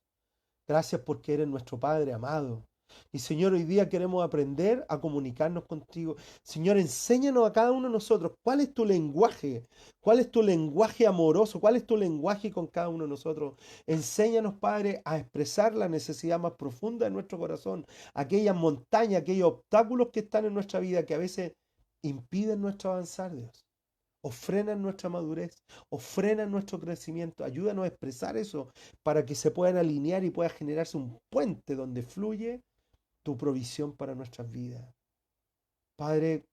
Gracias porque eres nuestro Padre amado. Y Señor, hoy día queremos aprender a comunicarnos contigo. Señor, enséñanos a cada uno de nosotros cuál es tu lenguaje amoroso, cuál es tu lenguaje con cada uno de nosotros. Enséñanos, Padre, a expresar la necesidad más profunda de nuestro corazón, aquellas montañas, aquellos obstáculos que están en nuestra vida que a veces impiden nuestro avanzar, Dios, o frenan nuestra madurez, o frenan nuestro crecimiento. Ayúdanos a expresar eso para que se puedan alinear y pueda generarse un puente donde fluye tu provisión para nuestras vidas. Padre,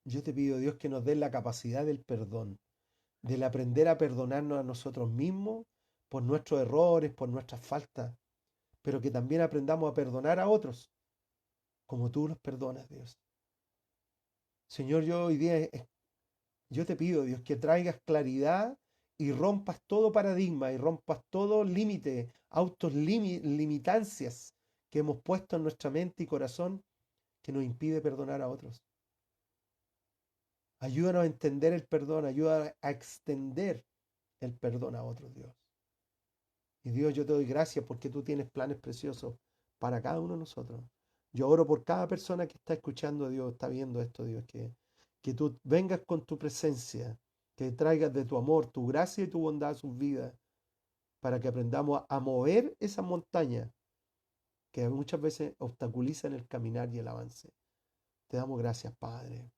yo te pido, Dios, que nos des la capacidad del perdón, del aprender a perdonarnos a nosotros mismos por nuestros errores, por nuestras faltas, pero que también aprendamos a perdonar a otros como tú los perdonas, Dios. Señor, yo te pido, Dios, que traigas claridad y rompas todo paradigma y rompas todo límite, limitancias que hemos puesto en nuestra mente y corazón que nos impide perdonar a otros. Ayúdanos a entender el perdón, ayúdanos a extender el perdón a otros, Dios. Y Dios, yo te doy gracias porque tú tienes planes preciosos para cada uno de nosotros. Yo oro por cada persona que está escuchando, Dios, está viendo esto, Dios, que tú vengas con tu presencia, que traigas de tu amor, tu gracia y tu bondad a sus vidas, para que aprendamos a mover esa montaña que muchas veces obstaculizan el caminar y el avance. Te damos gracias, Padre.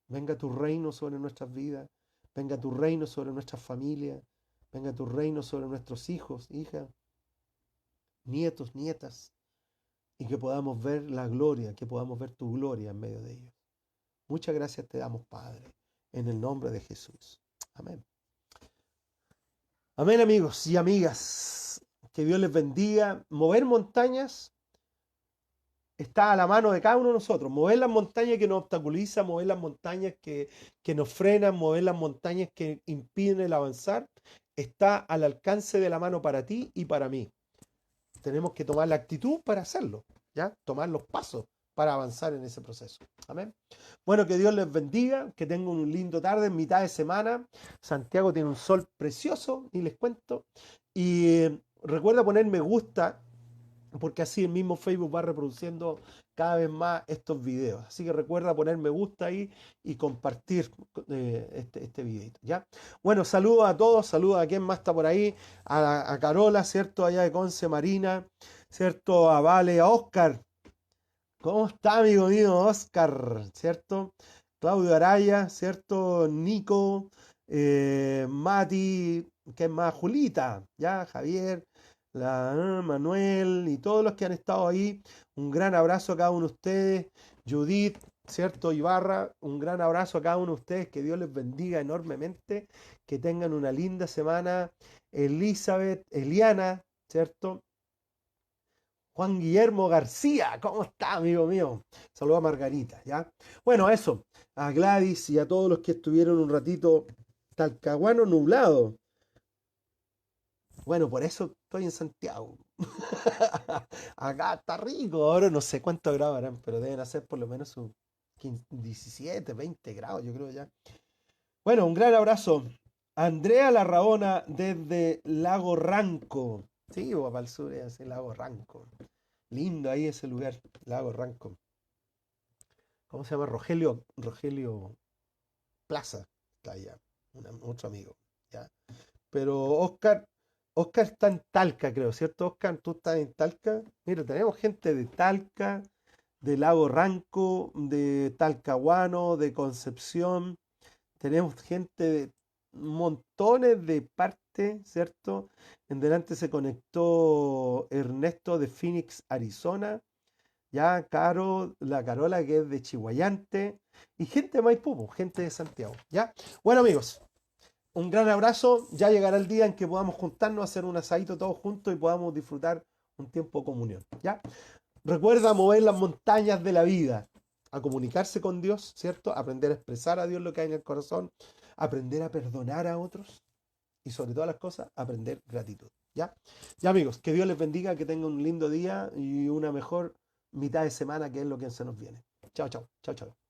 Venga tu reino sobre nuestras vidas, venga tu reino sobre nuestras familias, venga tu reino sobre nuestros hijos, hijas, nietos, nietas, y que podamos ver la gloria, que podamos ver tu gloria en medio de ellos. Muchas gracias te damos, Padre, en el nombre de Jesús. Amén. Amén, amigos y amigas. Que Dios les bendiga. Mover montañas está a la mano de cada uno de nosotros. Mover las montañas que nos obstaculizan, mover las montañas que nos frenan, mover las montañas que impiden el avanzar, está al alcance de la mano para ti y para mí. Tenemos que tomar la actitud para hacerlo, ¿ya? Tomar los pasos para avanzar en ese proceso. Amén. Bueno, que Dios les bendiga, que tengan un lindo tarde en mitad de semana. Santiago tiene un sol precioso, y les cuento. Y recuerda poner me gusta, porque así el mismo Facebook va reproduciendo cada vez más estos videos. Así que recuerda poner me gusta ahí y compartir este videito, ¿ya? Bueno, saludos a todos, saludos a quien más está por ahí, a Carola, ¿cierto? Allá de Conce, Marina, ¿cierto? A Vale, a Oscar. ¿Cómo está, amigo mío? Oscar, ¿cierto? Claudio Araya, ¿cierto? Nico, Mati, ¿qué más? Julita, ¿ya? Javier, Manuel y todos los que han estado ahí. Un gran abrazo a cada uno de ustedes. Judith, ¿cierto? Ibarra, un gran abrazo a cada uno de ustedes. Que Dios les bendiga enormemente. Que tengan una linda semana. Elizabeth, Eliana, ¿cierto? Juan Guillermo García, ¿cómo está, amigo mío? Saludos a Margarita, ¿ya? Bueno, eso, a Gladys y a todos los que estuvieron un ratito. Talcahuano nublado. Bueno, por eso estoy en Santiago. Acá está rico. Ahora no sé cuántos grados harán, pero deben hacer por lo menos sus 15, 17, 20 grados, yo creo ya. Bueno, un gran abrazo. Andrea Larraona desde Lago Ranco. Sí, para el sur es el Lago Ranco. Lindo ahí ese lugar, Lago Ranco. ¿Cómo se llama? Rogelio Plaza. Está allá. Otro amigo. ¿Ya? Pero Oscar está en Talca, creo, ¿cierto? Oscar, tú estás en Talca. Mira, tenemos gente de Talca, de Lago Ranco, de Talcahuano, de Concepción. Tenemos gente de montones de partes, ¿cierto? En delante se conectó Ernesto de Phoenix, Arizona. Ya, la Carola que es de Chihuayante. Y gente de Maipú, po, gente de Santiago. ¿Ya? Bueno, amigos, un gran abrazo. Ya llegará el día en que podamos juntarnos, hacer un asadito todos juntos y podamos disfrutar un tiempo de comunión. ¿Ya? Recuerda mover las montañas de la vida, a comunicarse con Dios, ¿cierto? Aprender a expresar a Dios lo que hay en el corazón, aprender a perdonar a otros y sobre todas las cosas, aprender gratitud. ¿Ya? Ya amigos, que Dios les bendiga, que tengan un lindo día y una mejor mitad de semana que es lo que se nos viene. Chao, chao, chao, chao.